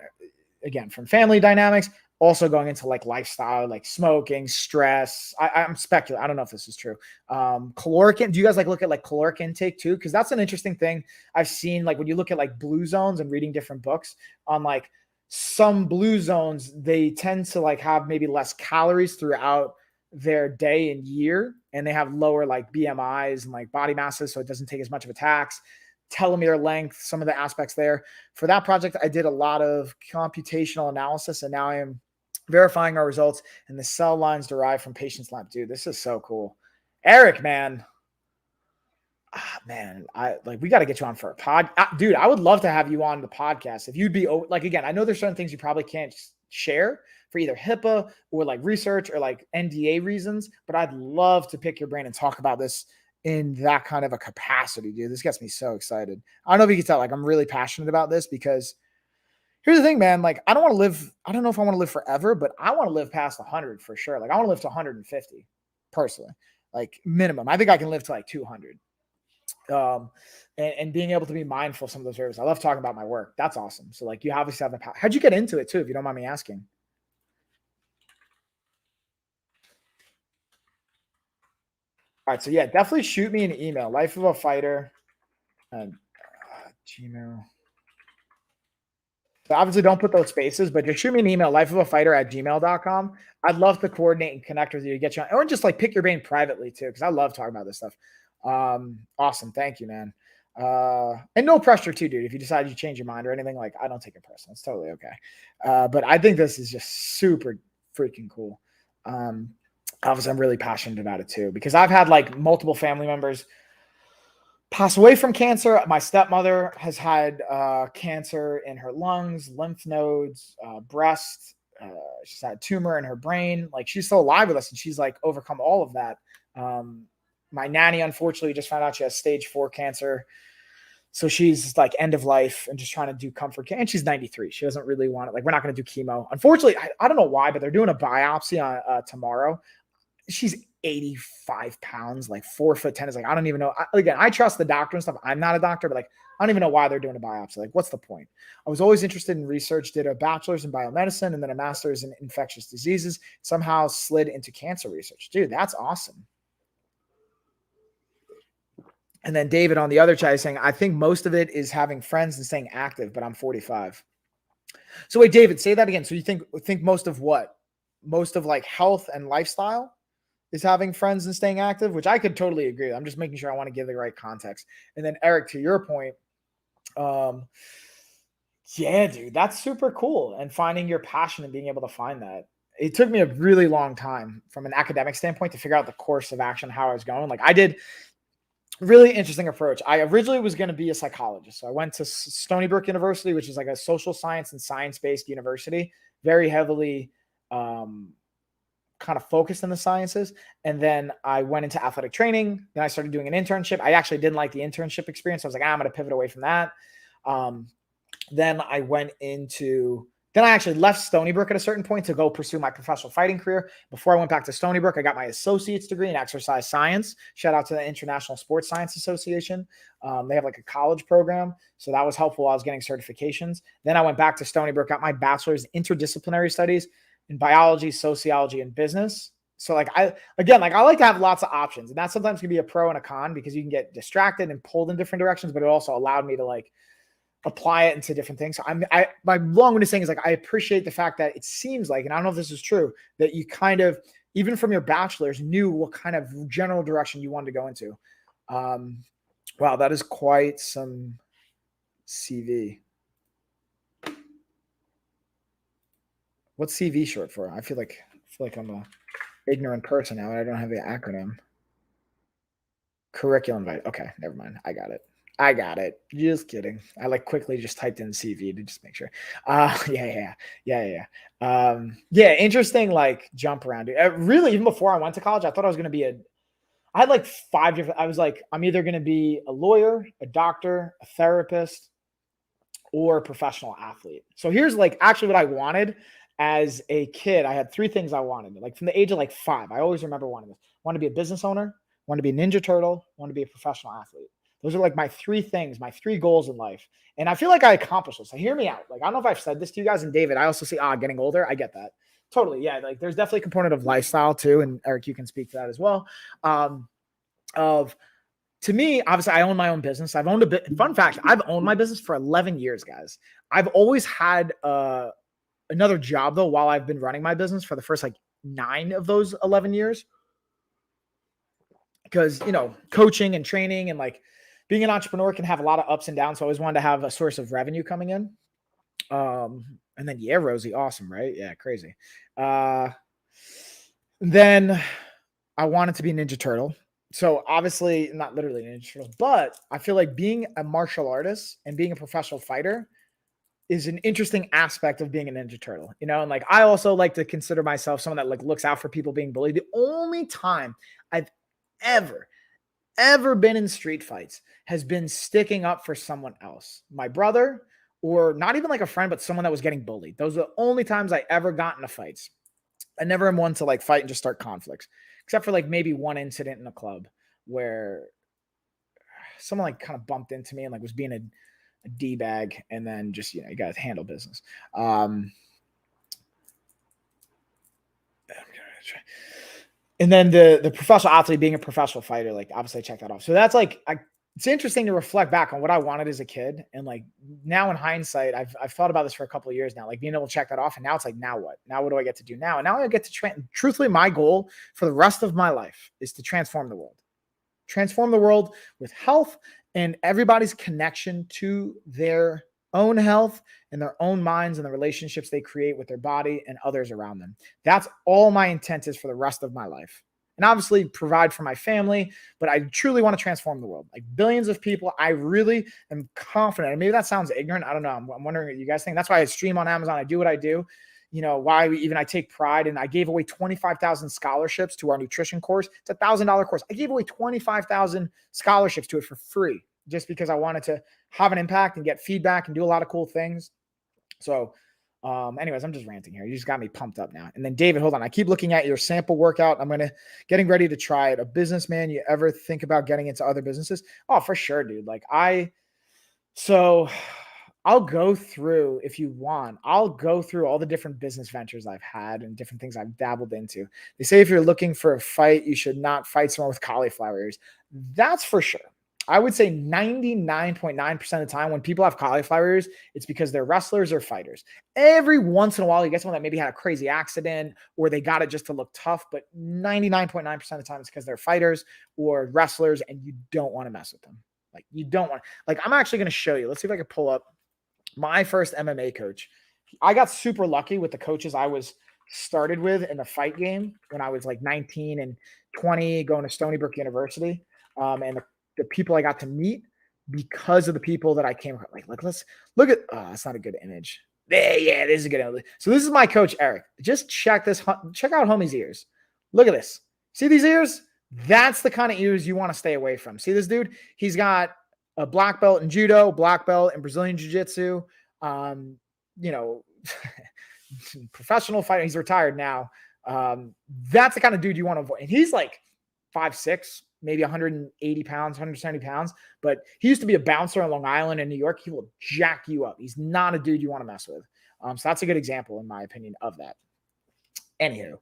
again, from family dynamics, also going into like lifestyle, like smoking, stress. I'm speculating. I don't know if this is true. Caloric. Do you guys like look at like caloric intake too? Because that's an interesting thing I've seen. Like when you look at like blue zones and reading different books on like some blue zones, they tend to like have maybe less calories throughout their day and year, and they have lower like BMIs and like body masses, so it doesn't take as much of a tax. Telomere length, some of the aspects there. For that project, I did a lot of computational analysis, and now I am verifying our results and the cell lines derived from patients' lab. Dude, this is so cool. Eric, man. Man, we got to get you on for a pod. Dude, I would love to have you on the podcast. If you'd be like, again, I know there's certain things you probably can't share for either HIPAA or like research or like NDA reasons, but I'd love to pick your brain and talk about this in that kind of a capacity, dude. This gets me so excited. I don't know if you can tell, like I'm really passionate about this because here's the thing, man. Like I don't know if I want to live forever, but I want to live past 100 for sure. Like I want to live to 150 personally, like minimum. I think I can live to like 200. And being able to be mindful of some of those areas. I love talking about my work. That's awesome. So like you obviously have the power. How'd you get into it too, if you don't mind me asking? All right, so yeah, definitely shoot me an email. Life of a Fighter, Gmail. So obviously, don't put those spaces, but just shoot me an email, lifeofafighter@gmail.com. I'd love to coordinate and connect with you, get you on, or just like pick your brain privately too, because I love talking about this stuff. Awesome, thank you, man. And no pressure too, dude. If you decide you change your mind or anything, like I don't take it personal. It's totally okay. But I think this is just super freaking cool. Obviously, I'm really passionate about it too, because I've had like multiple family members pass away from cancer. My stepmother has had cancer in her lungs, lymph nodes, breast. She's had a tumor in her brain. Like she's still alive with us, and she's like overcome all of that. My nanny, unfortunately, just found out she has stage 4 cancer. So she's like end of life and just trying to do comfort care. And she's 93. She doesn't really want it. Like we're not going to do chemo. Unfortunately, I don't know why, but they're doing a biopsy on tomorrow. She's 85 pounds, like 4'10" is like, I don't even know. Again, I trust the doctor and stuff. I'm not a doctor, but like, I don't even know why they're doing a biopsy. Like, what's the point? I was always interested in research, did a bachelor's in biomedicine and then a master's in infectious diseases, somehow slid into cancer research. Dude, that's awesome. And then David on the other chat is saying, I think most of it is having friends and staying active, but I'm 45. So wait, David, say that again. So you think most of what? Most of like health and lifestyle is having friends and staying active, which I could totally agree with. I'm just making sure I want to give the right context. And then Eric, to your point, yeah, dude, that's super cool. And finding your passion and being able to find that. It took me a really long time from an academic standpoint to figure out the course of action, how I was going. Like I did really interesting approach. I originally was going to be a psychologist. So I went to Stony Brook University, which is like a social science and science-based university, very heavily kind of focused in the sciences. And then I went into athletic training. Then I started doing an internship. I actually didn't like the internship experience. I was like, I'm going to pivot away from that. Then I actually left Stony Brook at a certain point to go pursue my professional fighting career. Before I went back to Stony Brook, I got my associate's degree in exercise science. Shout out to the International Sports Science Association. They have like a college program. So that was helpful while I was getting certifications. Then I went back to Stony Brook, got my bachelor's in interdisciplinary studies in biology, sociology, and business. So like I like to have lots of options, and that sometimes can be a pro and a con because you can get distracted and pulled in different directions, but it also allowed me to like apply it into different things. So my long-winded saying is like, I appreciate the fact that it seems like, and I don't know if this is true, that you kind of, even from your bachelor's, knew what kind of general direction you wanted to go into. Wow, that is quite some CV. What's CV short for? I feel like I'm a ignorant person now and I don't have the acronym. Curriculum invite. Okay, never mind. I got it. I got it. Just kidding. I like quickly just typed in CV to just make sure. Yeah. Interesting. Like jump around. Really, even before I went to college, I thought I was going to be I had like 5 different, I was like, I'm either going to be a lawyer, a doctor, a therapist, or a professional athlete. So here's like actually what I wanted as a kid. I had 3 things I wanted. Like from the age of like 5, I always remember wanting this. I wanted to be a business owner, wanted to be a Ninja Turtle, wanted to be a professional athlete. Those are like my 3 things, my 3 goals in life. And I feel like I accomplished this. So hear me out. Like, I don't know if I've said this to you guys. And David, I also see, getting older. I get that. Totally. Yeah. Like there's definitely a component of lifestyle too. And Eric, you can speak to that as well. To me, obviously, I own my own business. I've owned a bit. Fun fact, I've owned my business for 11 years, guys. I've always had another job, though, while I've been running my business for the first, like, 9 of those 11 years. Because, coaching and training and, like, being an entrepreneur can have a lot of ups and downs. So I always wanted to have a source of revenue coming in. And then, yeah, Rosie, awesome, right? Yeah, crazy. Then I wanted to be a Ninja Turtle. So obviously not literally an Ninja Turtle, but I feel like being a martial artist and being a professional fighter is an interesting aspect of being a Ninja Turtle, and like, I also like to consider myself someone that like looks out for people being bullied. The only time I've ever been in street fights has been sticking up for someone else, my brother, or not even like a friend, but someone that was getting bullied. Those are the only times I ever got into fights. I never am one to like fight and just start conflicts, except for like maybe one incident in a club where someone like kind of bumped into me and like was being a D-bag, and then just, you got to handle business. And then the professional athlete, being a professional fighter, like obviously I check that off. So that's like, it's interesting to reflect back on what I wanted as a kid. And like now in hindsight, I've thought about this for a couple of years now, like being able to check that off. And now it's like, now what? Now what do I get to do now? And now I get to truthfully, my goal for the rest of my life is to transform the world. Transform the world with health and everybody's connection to their own health and their own minds and the relationships they create with their body and others around them. That's all my intent is for the rest of my life. And obviously provide for my family, but I truly want to transform the world. Like billions of people, I really am confident. And maybe that sounds ignorant. I don't know. I'm wondering what you guys think. That's why I stream on Amazon. I do what I do. Why I take pride. And I gave away 25,000 scholarships to our nutrition course. It's $1,000 course. I gave away 25,000 scholarships to it for free, just because I wanted to have an impact and get feedback and do a lot of cool things. So anyways, I'm just ranting here. You just got me pumped up now. And then David, hold on. I keep looking at your sample workout. I'm getting ready to try it. A businessman, you ever think about getting into other businesses? Oh, for sure, dude. So I'll go through, if you want, I'll go through all the different business ventures I've had and different things I've dabbled into. They say if you're looking for a fight, you should not fight someone with cauliflower ears. That's for sure. I would say 99.9% of the time when people have cauliflower ears, it's because they're wrestlers or fighters. Every once in a while, you get someone that maybe had a crazy accident or they got it just to look tough, but 99.9% of the time it's because they're fighters or wrestlers and you don't want to mess with them. Like you don't want, like I'm actually going to show you. Let's see if I can pull up my first MMA coach. I got super lucky with the coaches I was started with in the fight game when I was like 19 and 20 going to Stony Brook University. And the people I got to meet because of the people that I came across. Like let's look at, that's not a good image. Yeah, this is a good image. So this is my coach, Eric. Just check out homie's ears. Look at this. See these ears? That's the kind of ears you want to stay away from. See this dude? He's got a black belt in judo, black belt in Brazilian jiu-jitsu, professional fighter. He's retired now. That's the kind of dude you want to avoid. And he's like 5'6", maybe 180 pounds, 170 pounds. But he used to be a bouncer on Long Island in New York. He will jack you up. He's not a dude you want to mess with. So that's a good example, in my opinion, of that. Anywho,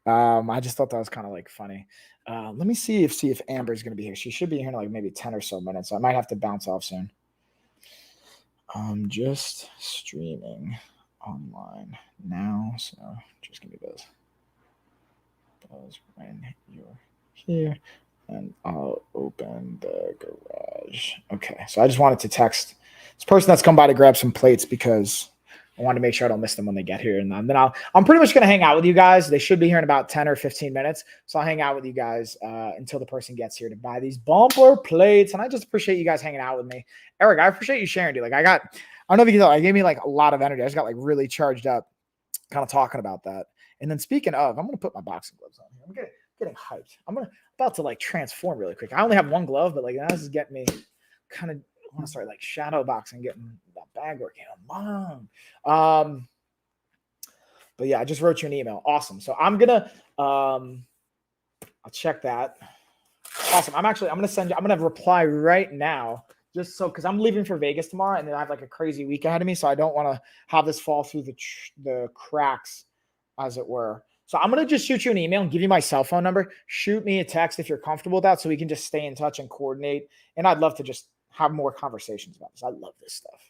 I just thought that was kind of like funny. Let me see if Amber's going to be here. She should be here in like maybe 10 or so minutes. So I might have to bounce off soon. I'm just streaming online now. So just give me this. Buzz when you're here. And I'll open the garage. Okay. So I just wanted to text this person that's come by to grab some plates because I wanted to make sure I don't miss them when they get here. And then I'm pretty much going to hang out with you guys. They should be here in about 10 or 15 minutes. So I'll hang out with you guys until the person gets here to buy these bumper plates. And I just appreciate you guys hanging out with me. Eric, I appreciate you sharing, dude. Like I don't know if you can tell, I gave me like a lot of energy. I just got like really charged up kind of talking about that. And then speaking of, I'm going to put my boxing gloves on here. I'm getting hyped. About to like transform really quick. I only have one glove, but like this is getting me kind of, I want to start like shadow boxing, getting that bag working on. But yeah, I just wrote you an email. Awesome. So I'm gonna I'll check that. Awesome. I'm gonna reply right now, just so because I'm leaving for Vegas tomorrow, and then I have like a crazy week ahead of me, so I don't want to have this fall through the cracks, as it were. So I'm gonna just shoot you an email and give you my cell phone number. Shoot me a text if you're comfortable with that, so we can just stay in touch and coordinate. And I'd love to just have more conversations about this. I love this stuff.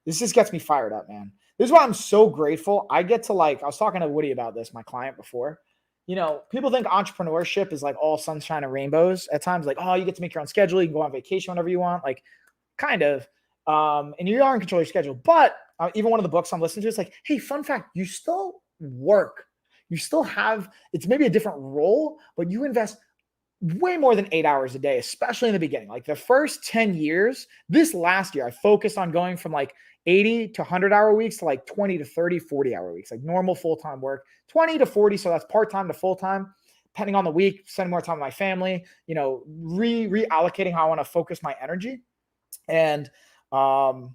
This just gets me fired up, man. This is why I'm so grateful. I get to I was talking to Woody about this, my client before. You know, people think entrepreneurship is like all sunshine and rainbows at times. Like, oh, you get to make your own schedule. You can go on vacation whenever you want. Like, kind of. And you are in control of your schedule. But even one of the books I'm listening to is like, hey, fun fact, you still work. You still have, it's maybe a different role, but you invest way more than 8 hours a day, especially in the beginning. Like the first 10 years, this last year, I focused on going from like 80 to 100-hour weeks to like 20 to 30, 40-hour weeks, like normal full-time work, 20 to 40. So that's part-time to full-time, depending on the week, spending more time with my family, you know, reallocating how I want to focus my energy. And, all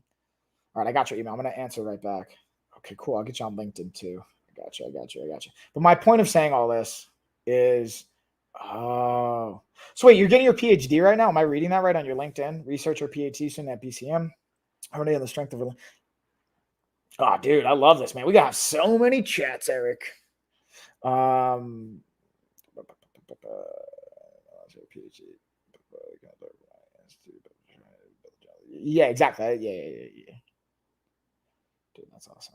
right, I got your email. I'm going to answer right back. Okay, cool. I'll get you on LinkedIn too. I got you. But my point of saying all this is, oh, so wait, you're getting your PhD right now? Am I reading that right on your LinkedIn? Researcher PhD soon at BCM. Already on the strength of. Oh, dude, I love this, man. We got so many chats, Eric. Yeah, exactly. Yeah. Dude, that's awesome.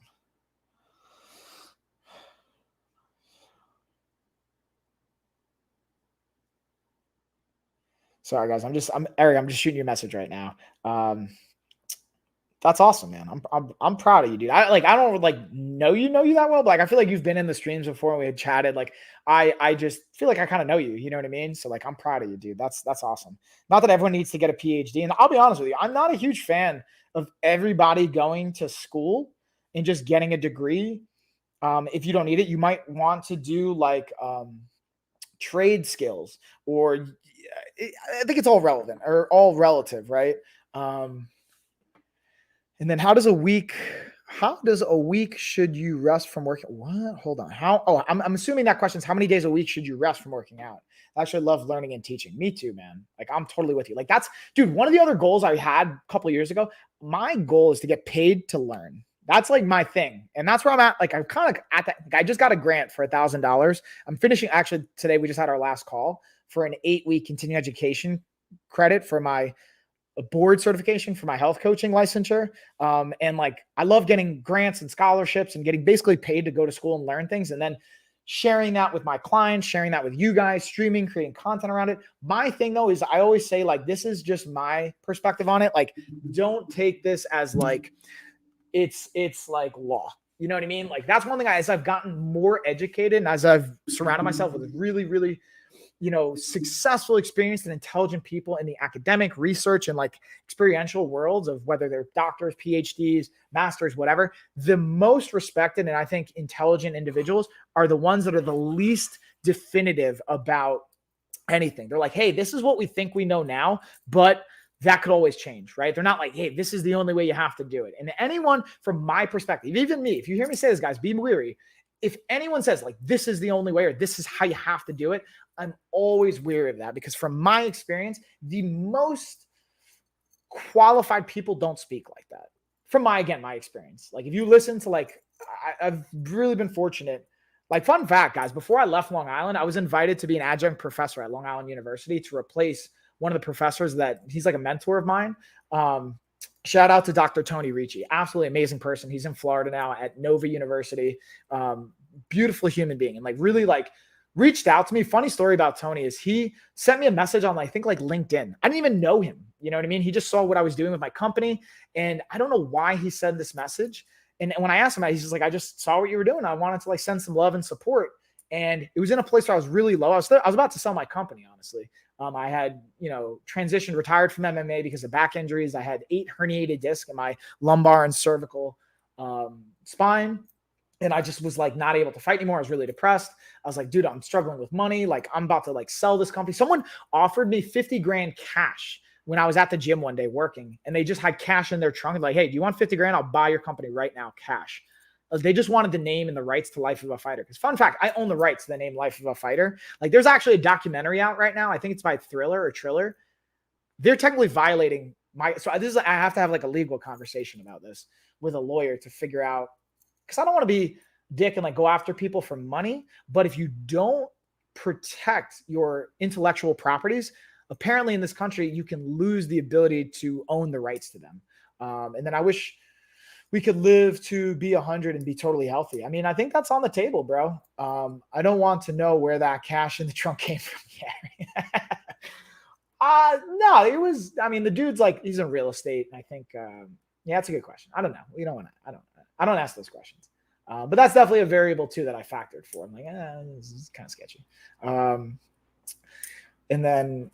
Sorry, guys. I'm Eric. I'm just shooting you a message right now. That's awesome, man. I'm proud of you, dude. I don't like know you that well, but like I feel like you've been in the streams before and we had chatted. Like I just feel like I kind of know you. You know what I mean? So like I'm proud of you, dude. That's awesome. Not that everyone needs to get a PhD, and I'll be honest with you, I'm not a huge fan of everybody going to school and just getting a degree. If you don't need it, you might want to do like trade skills, or I think it's all relevant or all relative, right? And then how does a week should you rest from working? What? Hold on. I'm assuming that question is how many days a week should you rest from working out? I actually love learning and teaching. Me too, man. Like I'm totally with you. Like dude, one of the other goals I had a couple of years ago, my goal is to get paid to learn. That's like my thing. And that's where I'm at. Like I'm kind of at that. Like, I just got a grant for $1,000. I'm finishing, actually today we just had our last call for an 8-week continuing education credit for my board certification for my health coaching licensure. And like, I love getting grants and scholarships and getting basically paid to go to school and learn things. And then sharing that with my clients, sharing that with you guys, streaming, creating content around it. My thing though, is I always say like, this is just my perspective on it. Like, don't take this as like, it's like law. You know what I mean? Like that's one thing as I've gotten more educated and as I've surrounded myself with really, really, you know, successful, experienced and intelligent people in the academic research and like experiential worlds of whether they're doctors, PhDs, masters, whatever, the most respected and I think intelligent individuals are the ones that are the least definitive about anything. They're like, hey, this is what we think we know now, but that could always change, right? They're not like, hey, this is the only way you have to do it. And anyone from my perspective, even me, if you hear me say this, guys, be weary. If anyone says like, this is the only way, or this is how you have to do it, I'm always weary of that because from my experience, the most qualified people don't speak like that. From my experience. Like if you listen to like, I've really been fortunate. Like fun fact, guys, before I left Long Island, I was invited to be an adjunct professor at Long Island University to replace one of the professors that he's like a mentor of mine. Shout out to Dr. Tony Ricci. Absolutely amazing person. He's in Florida now at Nova University. Beautiful human being. And like really like reached out to me. Funny story about Tony is he sent me a message on, I think like LinkedIn. I didn't even know him. You know what I mean? He just saw what I was doing with my company. And I don't know why he sent this message. And when I asked him, he's just like, I just saw what you were doing. I wanted to like send some love and support. And it was in a place where I was really low. I was about to sell my company, honestly. I had, transitioned, retired from MMA because of back injuries. I had 8 herniated discs in my lumbar and cervical spine. And I just was like not able to fight anymore. I was really depressed. I was like, dude, I'm struggling with money. Like I'm about to like sell this company. Someone offered me 50 grand cash when I was at the gym one day working, and they just had cash in their trunk. Like, hey, do you want 50 grand? I'll buy your company right now, cash. They just wanted the name and the rights to Life of a Fighter. Because fun fact, I own the rights to the name Life of a Fighter. Like there's actually a documentary out right now. I think it's by Thriller or Triller. They're technically violating I have to have like a legal conversation about this with a lawyer to figure out, because I don't want to be dick and like go after people for money. But if you don't protect your intellectual properties, apparently in this country, you can lose the ability to own the rights to them. And then I wish we could live to be 100 and be totally healthy. I mean, I think that's on the table, bro. I don't want to know where that cash in the trunk came from. No, it was, I mean, the dude's like, he's in real estate. And I think, that's a good question. I don't know. You don't want to, I don't ask those questions. But that's definitely a variable too that I factored for. I'm like, this is kind of sketchy. And then,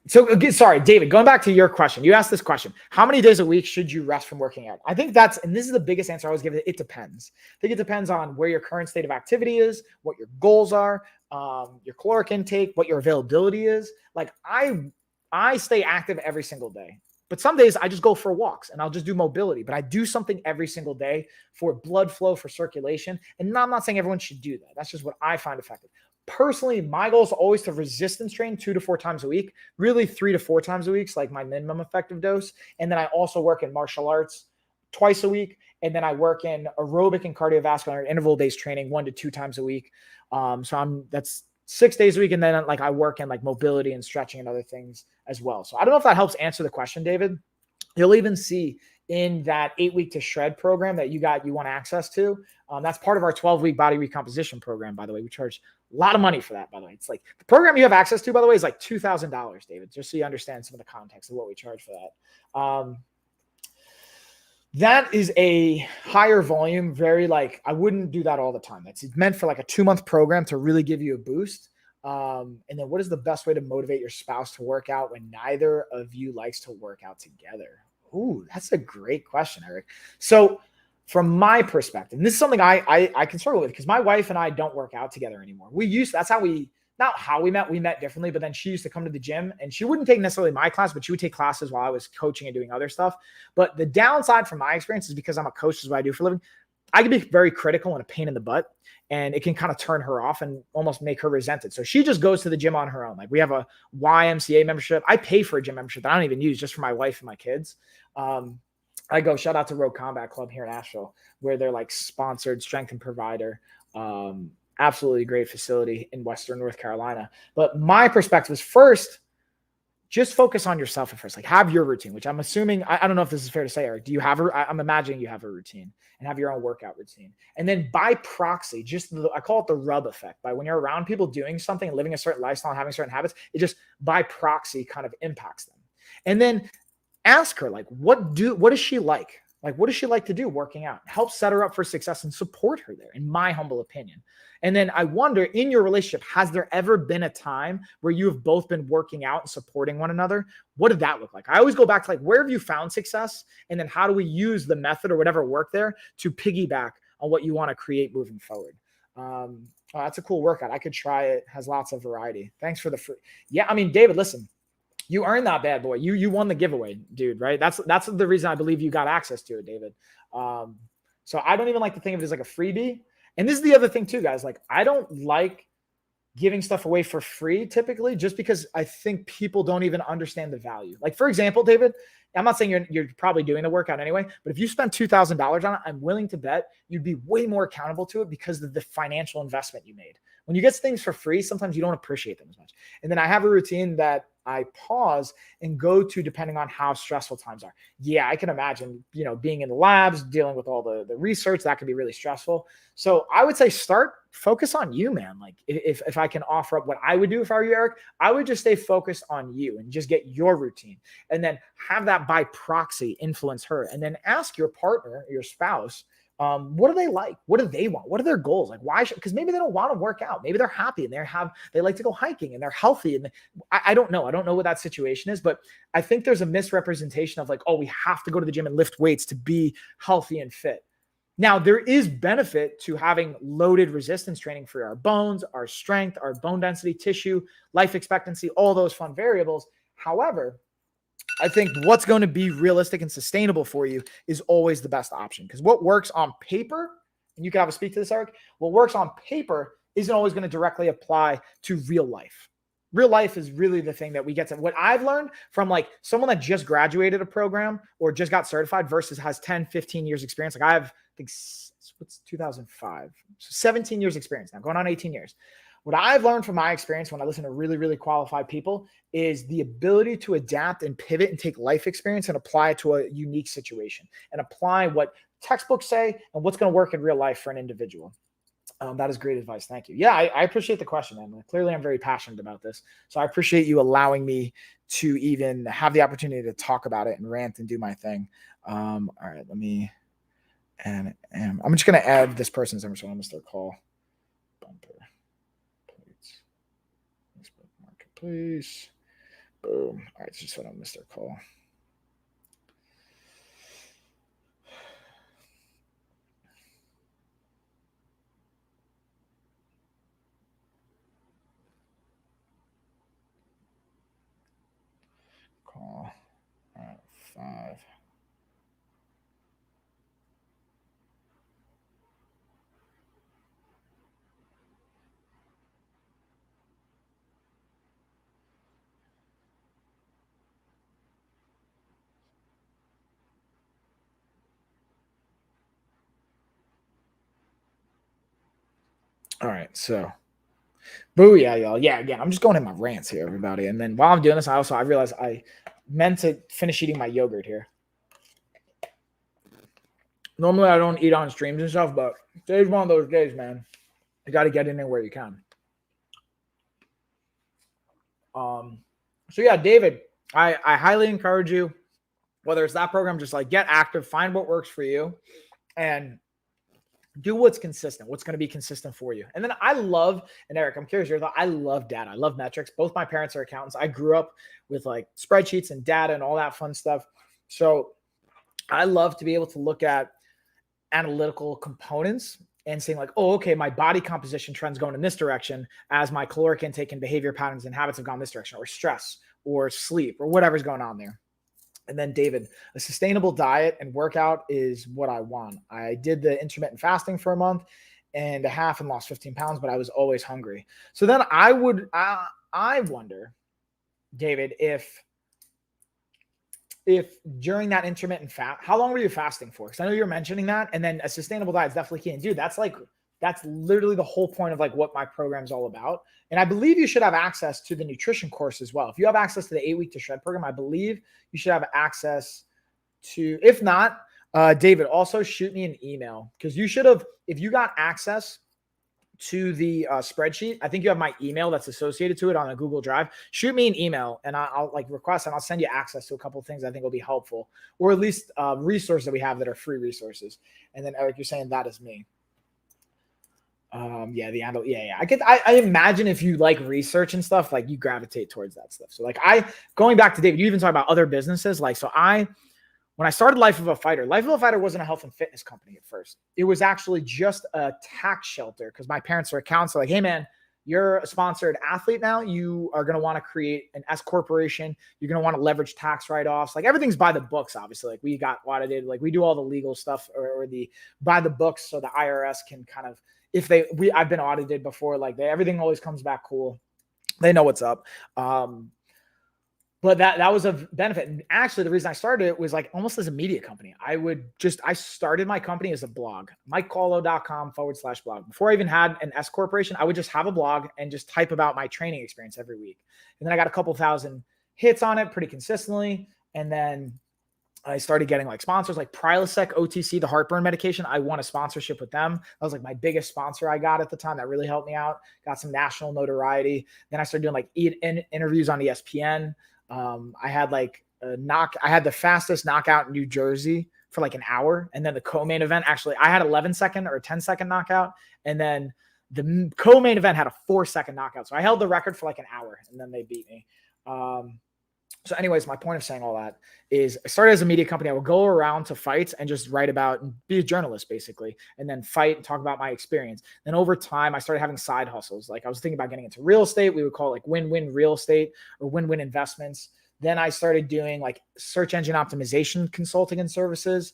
sorry, David, going back to your question, you asked this question, how many days a week should you rest from working out? I think and this is the biggest answer I always give, it depends. I think it depends on where your current state of activity is, what your goals are, your caloric intake, what your availability is. Like I stay active every single day, but some days I just go for walks and I'll just do mobility, but I do something every single day for blood flow, for circulation. And I'm not saying everyone should do that. That's just what I find effective. Personally, my goal is always to resistance train 2 to 4 times a week, really 3 to 4 times a week is like my minimum effective dose. And then I also work in martial arts twice a week. And then I work in aerobic and cardiovascular interval-based training 1 to 2 times a week. That's 6 days a week. And then like I work in like mobility and stretching and other things as well. So I don't know if that helps answer the question, David. You'll even see in that 8-week to shred program that you want access to. That's part of our 12-week body recomposition program, by the way. We charge a lot of money for that, by the way. It's like the program you have access to, by the way, is like $2,000, David, just so you understand some of the context of what we charge for that. That is a higher volume, very like, I wouldn't do that all the time. It's meant for like a 2-month program to really give you a boost. And then what is the best way to motivate your spouse to work out when neither of you likes to work out together? Ooh, that's a great question, Eric. So from my perspective, and this is something I can struggle with because my wife and I don't work out together anymore. Not how we met differently, but then she used to come to the gym and she wouldn't take necessarily my class, but she would take classes while I was coaching and doing other stuff. But the downside from my experience is because I'm a coach, this is what I do for a living. I can be very critical and a pain in the butt, and it can kind of turn her off and almost make her resent it. So she just goes to the gym on her own. Like we have a YMCA membership. I pay for a gym membership that I don't even use, just for my wife and my kids. I go shout out to Rogue Combat Club here in Asheville, where they're like sponsored strength and provider. Absolutely great facility in Western North Carolina. But my perspective is first, just focus on yourself at first. Like have your routine, which I'm assuming, I don't know if this is fair to say, Eric, I'm imagining you have a routine and have your own workout routine. And then by proxy, I call it the rub effect. By when you're around people doing something and living a certain lifestyle and having certain habits, it just by proxy kind of impacts them. And then ask her, like, what does she like? Like, what does she like to do working out? Help set her up for success and support her there, in my humble opinion. And then I wonder, in your relationship, has there ever been a time where you have both been working out and supporting one another? What did that look like? I always go back to like, where have you found success? And then how do we use the method or whatever worked there to piggyback on what you want to create moving forward? That's a cool workout. I could try it. Has lots of variety. Thanks for the free. Yeah, I mean, David, listen, you earned that bad boy. You won the giveaway, dude, right? That's the reason I believe you got access to it, David. So I don't even like to think of it as like a freebie. And this is the other thing too, guys. Like, I don't like giving stuff away for free typically, just because I think people don't even understand the value. Like, for example, David, I'm not saying you're probably doing the workout anyway, but if you spend $2,000 on it, I'm willing to bet you'd be way more accountable to it because of the financial investment you made. When you get things for free, sometimes you don't appreciate them as much. And then I have a routine that I pause and go to depending on how stressful times are. Yeah, I can imagine, being in the labs, dealing with all the research, that can be really stressful. So I would say focus on you, man. Like if I can offer up what I would do if I were you, Eric, I would just stay focused on you and just get your routine and then have that by proxy influence her. And then ask your partner, your spouse, What do they like? What do they want? What are their goals? Like, why should, because maybe they don't want to work out. Maybe they're happy and they like to go hiking and they're healthy. And I don't know. I don't know what that situation is, but I think there's a misrepresentation of like, oh, we have to go to the gym and lift weights to be healthy and fit. Now, there is benefit to having loaded resistance training for our bones, our strength, our bone density, tissue, life expectancy, all those fun variables. However, I think what's going to be realistic and sustainable for you is always the best option, because what works on paper, and you can have a speak to this, Eric, what works on paper isn't always going to directly apply to real life. Real life is really the thing that we get to. What I've learned from like someone that just graduated a program or just got certified versus has 10, 15 years experience. Like I have, I think what's 2005, so 17 years experience now, going on 18 years. What I've learned from my experience when I listen to really, really qualified people is the ability to adapt and pivot and take life experience and apply it to a unique situation and apply what textbooks say and what's going to work in real life for an individual. That is great advice. Thank you. Yeah, I appreciate the question, Emily. Clearly, I'm very passionate about this. So I appreciate you allowing me to even have the opportunity to talk about it and rant and do my thing. All right, let me, and I'm just going to add this person's number so I don't miss their call. Bumper. Facebook Marketplace. Boom. All right, just so I don't miss their call. Call. All right, 5. All right, so booyah, y'all. Yeah, again, I'm just going in my rants here, everybody. And then while I'm doing this, I realized I meant to finish eating my yogurt here. Normally, I don't eat on streams and stuff, but today's one of those days, man. You got to get in there where you can. So yeah, David, I highly encourage you, whether it's that program, just like get active, find what works for you, and do what's consistent, what's going to be consistent for you. And then I love, and Eric, I'm curious, I love data. I love metrics. Both my parents are accountants. I grew up with like spreadsheets and data and all that fun stuff. So I love to be able to look at analytical components and saying like, oh, okay, my body composition trends going in this direction as my caloric intake and behavior patterns and habits have gone this direction, or stress or sleep or whatever's going on there. And then David, a sustainable diet and workout is what I want. I did the intermittent fasting for a month and a half and lost 15 pounds, but I was always hungry. So then I wonder, David, if during that intermittent fast, how long were you fasting for? Because I know you're mentioning that. And then a sustainable diet is definitely key. And dude, that's literally the whole point of like what my program is all about. And I believe you should have access to the nutrition course as well. If you have access to the 8-week to shred program, I believe you should have access to, if not, David, also shoot me an email, because you should have, if you got access to the spreadsheet, I think you have my email that's associated to it on a Google Drive. Shoot me an email and I'll like request, and I'll send you access to a couple of things I think will be helpful, or at least resources that we have that are free resources. And then Eric, you're saying that is me. I imagine if you like research and stuff, like you gravitate towards that stuff. So like going back to David, you even talk about other businesses. Like, so when I started Life of a Fighter wasn't a health and fitness company at first. It was actually just a tax shelter, because my parents are accountants. So like, hey man, you're a sponsored athlete now. You are going to want to create an S corporation. You're going to want to leverage tax write-offs. Like everything's by the books, obviously. Like we got audited. Like we do all the legal stuff or the by the books, so the IRS can kind of, I've been audited before, like everything always comes back cool. They know what's up. But that was a benefit. And actually the reason I started it was like almost as a media company. I started my company as a blog, mikecaulo.com/blog. Before I even had an S corporation, I would just have a blog and just type about my training experience every week. And then I got a couple thousand hits on it pretty consistently. And then I started getting like sponsors like Prilosec OTC, the heartburn medication. I won a sponsorship with them. That was like my biggest sponsor I got at the time. That really helped me out. Got some national notoriety. Then I started doing like interviews on ESPN. I had like I had the fastest knockout in New Jersey for like an hour. And then the co-main event, actually, I had 11-second or 10-second knockout. And then the co-main event had a 4-second knockout. So I held the record for like an hour and then they beat me. So anyways, my point of saying all that is I started as a media company. I would go around to fights and just write about and be a journalist basically, and then fight and talk about my experience. Then over time, I started having side hustles. Like I was thinking about getting into real estate. We would call it like win-win real estate or win-win investments. Then I started doing like search engine optimization consulting and services.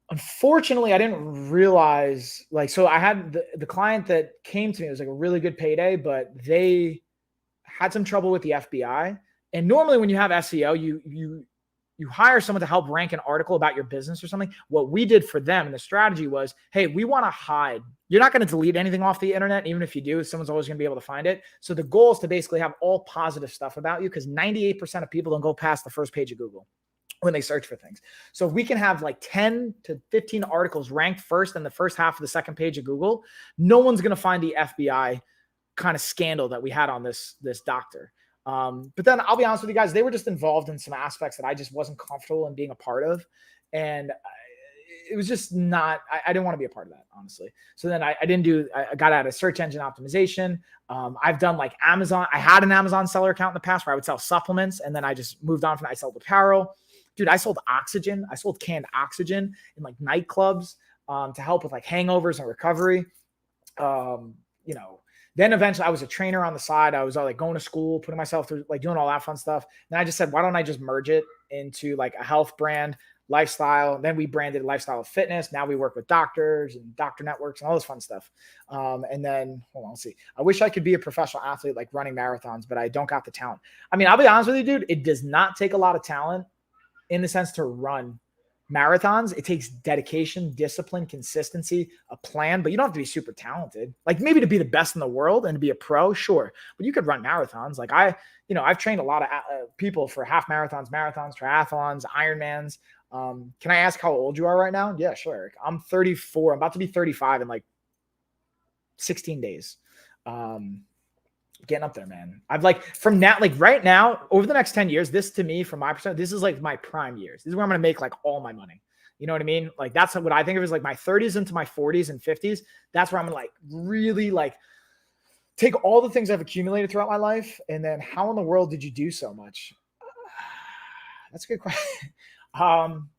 Unfortunately, I didn't realize so I had the client that came to me, it was like a really good payday, but they had some trouble with the FBI. And normally when you have SEO, you hire someone to help rank an article about your business or something. What we did for them and the strategy was, hey, we want to hide. You're not going to delete anything off the internet. Even if you do, someone's always going to be able to find it. So the goal is to basically have all positive stuff about you, because 98% of people don't go past the first page of Google when they search for things. So if we can have like 10 to 15 articles ranked first in the first half of the second page of Google, no one's going to find the FBI kind of scandal that we had on this doctor. But then I'll be honest with you guys, they were just involved in some aspects that I just wasn't comfortable in being a part of. And it was just not, I didn't want to be a part of that, honestly. So then I got out of search engine optimization. I've done like Amazon. I had an Amazon seller account in the past where I would sell supplements. And then I just moved on from that. I sold apparel. Dude, I sold oxygen. I sold canned oxygen in like nightclubs to help with like hangovers and recovery. Then eventually I was a trainer on the side. I was like going to school, putting myself through, like doing all that fun stuff. Then I just said, why don't I just merge it into like a health brand, lifestyle. Then we branded Lifestyle of Fitness. Now we work with doctors and doctor networks and all this fun stuff. And then, hold on, let's see. I wish I could be a professional athlete, like running marathons, but I don't got the talent. I mean, I'll be honest with you, dude, it does not take a lot of talent in the sense to run marathons. It takes dedication, discipline, consistency, a plan, but you don't have to be super talented. Like maybe to be the best in the world and to be a pro, sure, but you could run marathons. Like I've trained a lot of people for half marathons, triathlons, Ironmans. Can I ask how old you are right now? Yeah, sure. I'm 34. I'm about to be 35 in like 16 days. Getting up there, man. I've like from now, like right now, over the next 10 years, this to me, from my perspective, this is like my prime years. This is where I'm going to make like all my money. You know what I mean? Like that's what I think of as like my 30s into my 40s and 50s. That's where I'm going to like really like take all the things I've accumulated throughout my life. And then how in the world did you do so much? That's a good question.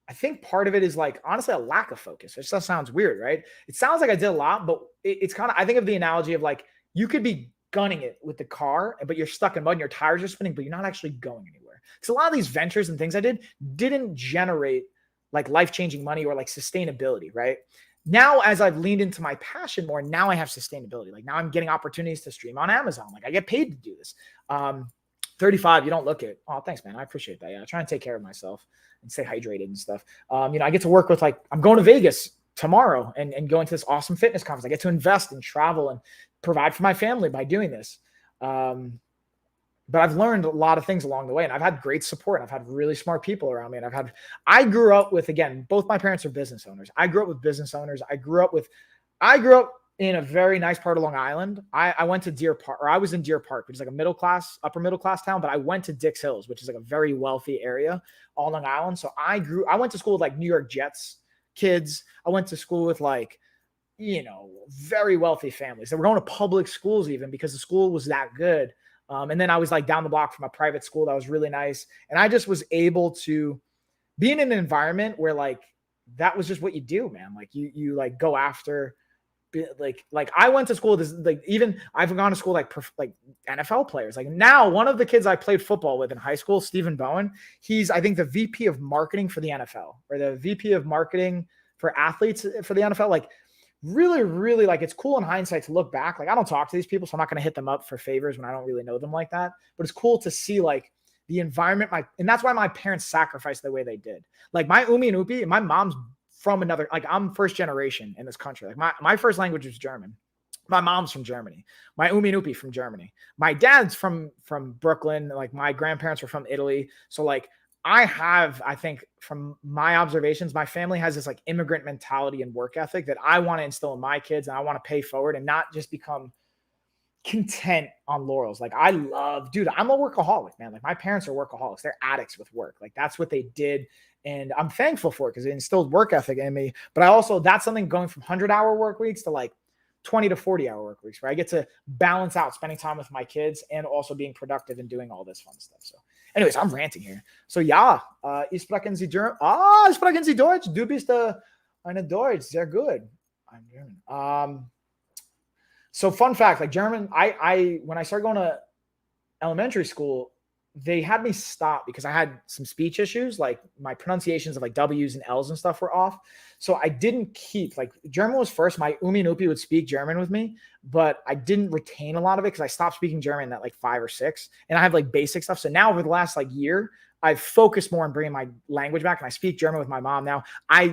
I think part of it is like, honestly, a lack of focus. It just sounds weird, right? It sounds like I did a lot, but it's kind of, I think of the analogy of like, you could be gunning it with the car, but you're stuck in mud and your tires are spinning, but you're not actually going anywhere. Because a lot of these ventures and things I did didn't generate like life-changing money or like sustainability, right? Now, as I've leaned into my passion more, now I have sustainability. Like now I'm getting opportunities to stream on Amazon. Like I get paid to do this. 35, you don't look it. Oh, thanks, man. I appreciate that. Yeah, I try and take care of myself and stay hydrated and stuff. I get to work with like, I'm going to Vegas tomorrow and going to this awesome fitness conference. I get to invest and travel and provide for my family by doing this. But I've learned a lot of things along the way, and I've had great support. I've had really smart people around me, and I grew up with, again, both my parents are business owners. I grew up with business owners. I grew up in a very nice part of Long Island. I went to Deer Park, or I was in Deer Park, which is like a upper middle class town, but I went to Dix Hills, which is like a very wealthy area on Long Island. So I went to school with like New York Jets kids. I went to school with like, very wealthy families. They were going to public schools even because the school was that good. And then I was like down the block from a private school that was really nice. And I just was able to be in an environment where like, that was just what you do, man. Like you like go after, like I went to school, even I've gone to school like NFL players. Like now, one of the kids I played football with in high school, Stephen Bowen, he's I think the VP of marketing for the NFL, or the VP of marketing for athletes for the NFL. Like really, really, like it's cool in hindsight to look back. Like I don't talk to these people, so I'm not going to hit them up for favors when I don't really know them like that. But it's cool to see like the environment, and that's why my parents sacrificed the way they did. Like my Umi and Upi, my mom's from another, like I'm first generation in this country. Like my first language was German. My mom's from Germany. My Umi and Upi from Germany. My dad's from Brooklyn. Like my grandparents were from Italy. So like I think from my observations, my family has this like immigrant mentality and work ethic that I want to instill in my kids, and I want to pay forward and not just become content on laurels. Like I love, dude, I'm a workaholic, man. Like my parents are workaholics. They're addicts with work. Like that's what they did. And I'm thankful for it because it instilled work ethic in me. But I also, that's something going from 100-hour work weeks to like 20 to 40-hour work weeks, where I get to balance out spending time with my kids and also being productive and doing all this fun stuff. So anyways, I'm ranting here. So ja, ich sprechen Sie German. Sprechen Sie Deutsch? Du bist eine Deutsch. Sehr good. I'm German. So fun fact, like German, I when I started going to elementary school, they had me stop because I had some speech issues. Like my pronunciations of like W's and L's and stuff were off. So I didn't keep, like German was first. My Umi and Upi would speak German with me, but I didn't retain a lot of it because I stopped speaking German at like 5 or 6. And I have like basic stuff. So now over the last like year, I've focused more on bringing my language back, and I speak German with my mom now.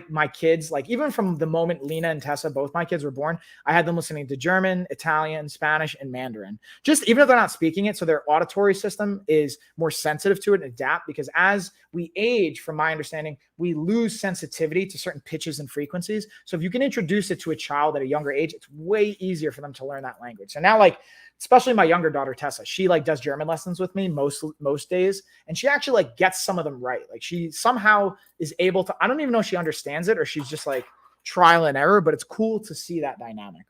My kids, like even from the moment Lena and Tessa, both my kids were born, I had them listening to German, Italian, Spanish, and Mandarin. Just even if they're not speaking it, so their auditory system is more sensitive to it and adapt, because as we age, from my understanding, we lose sensitivity to certain pitches and frequencies. So if you can introduce it to a child at a younger age, it's way easier for them to learn that language. So now, like, especially my younger daughter, Tessa, she like does German lessons with me most days. And she actually like gets some of them right. Like she somehow is able to, I don't even know if she understands it or she's just like trial and error, but it's cool to see that dynamic.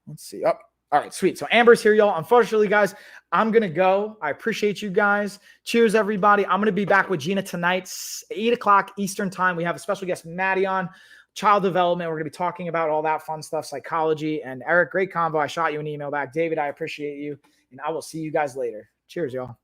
Let's see. Oh, all right, sweet. So Amber's here, y'all. Unfortunately, guys, I'm going to go. I appreciate you guys. Cheers, everybody. I'm going to be back with Gina tonight, 8 o'clock Eastern time. We have a special guest, Maddie, on child development. We're going to be talking about all that fun stuff, psychology. And Eric, great combo. I shot you an email back. David, I appreciate you. And I will see you guys later. Cheers, y'all.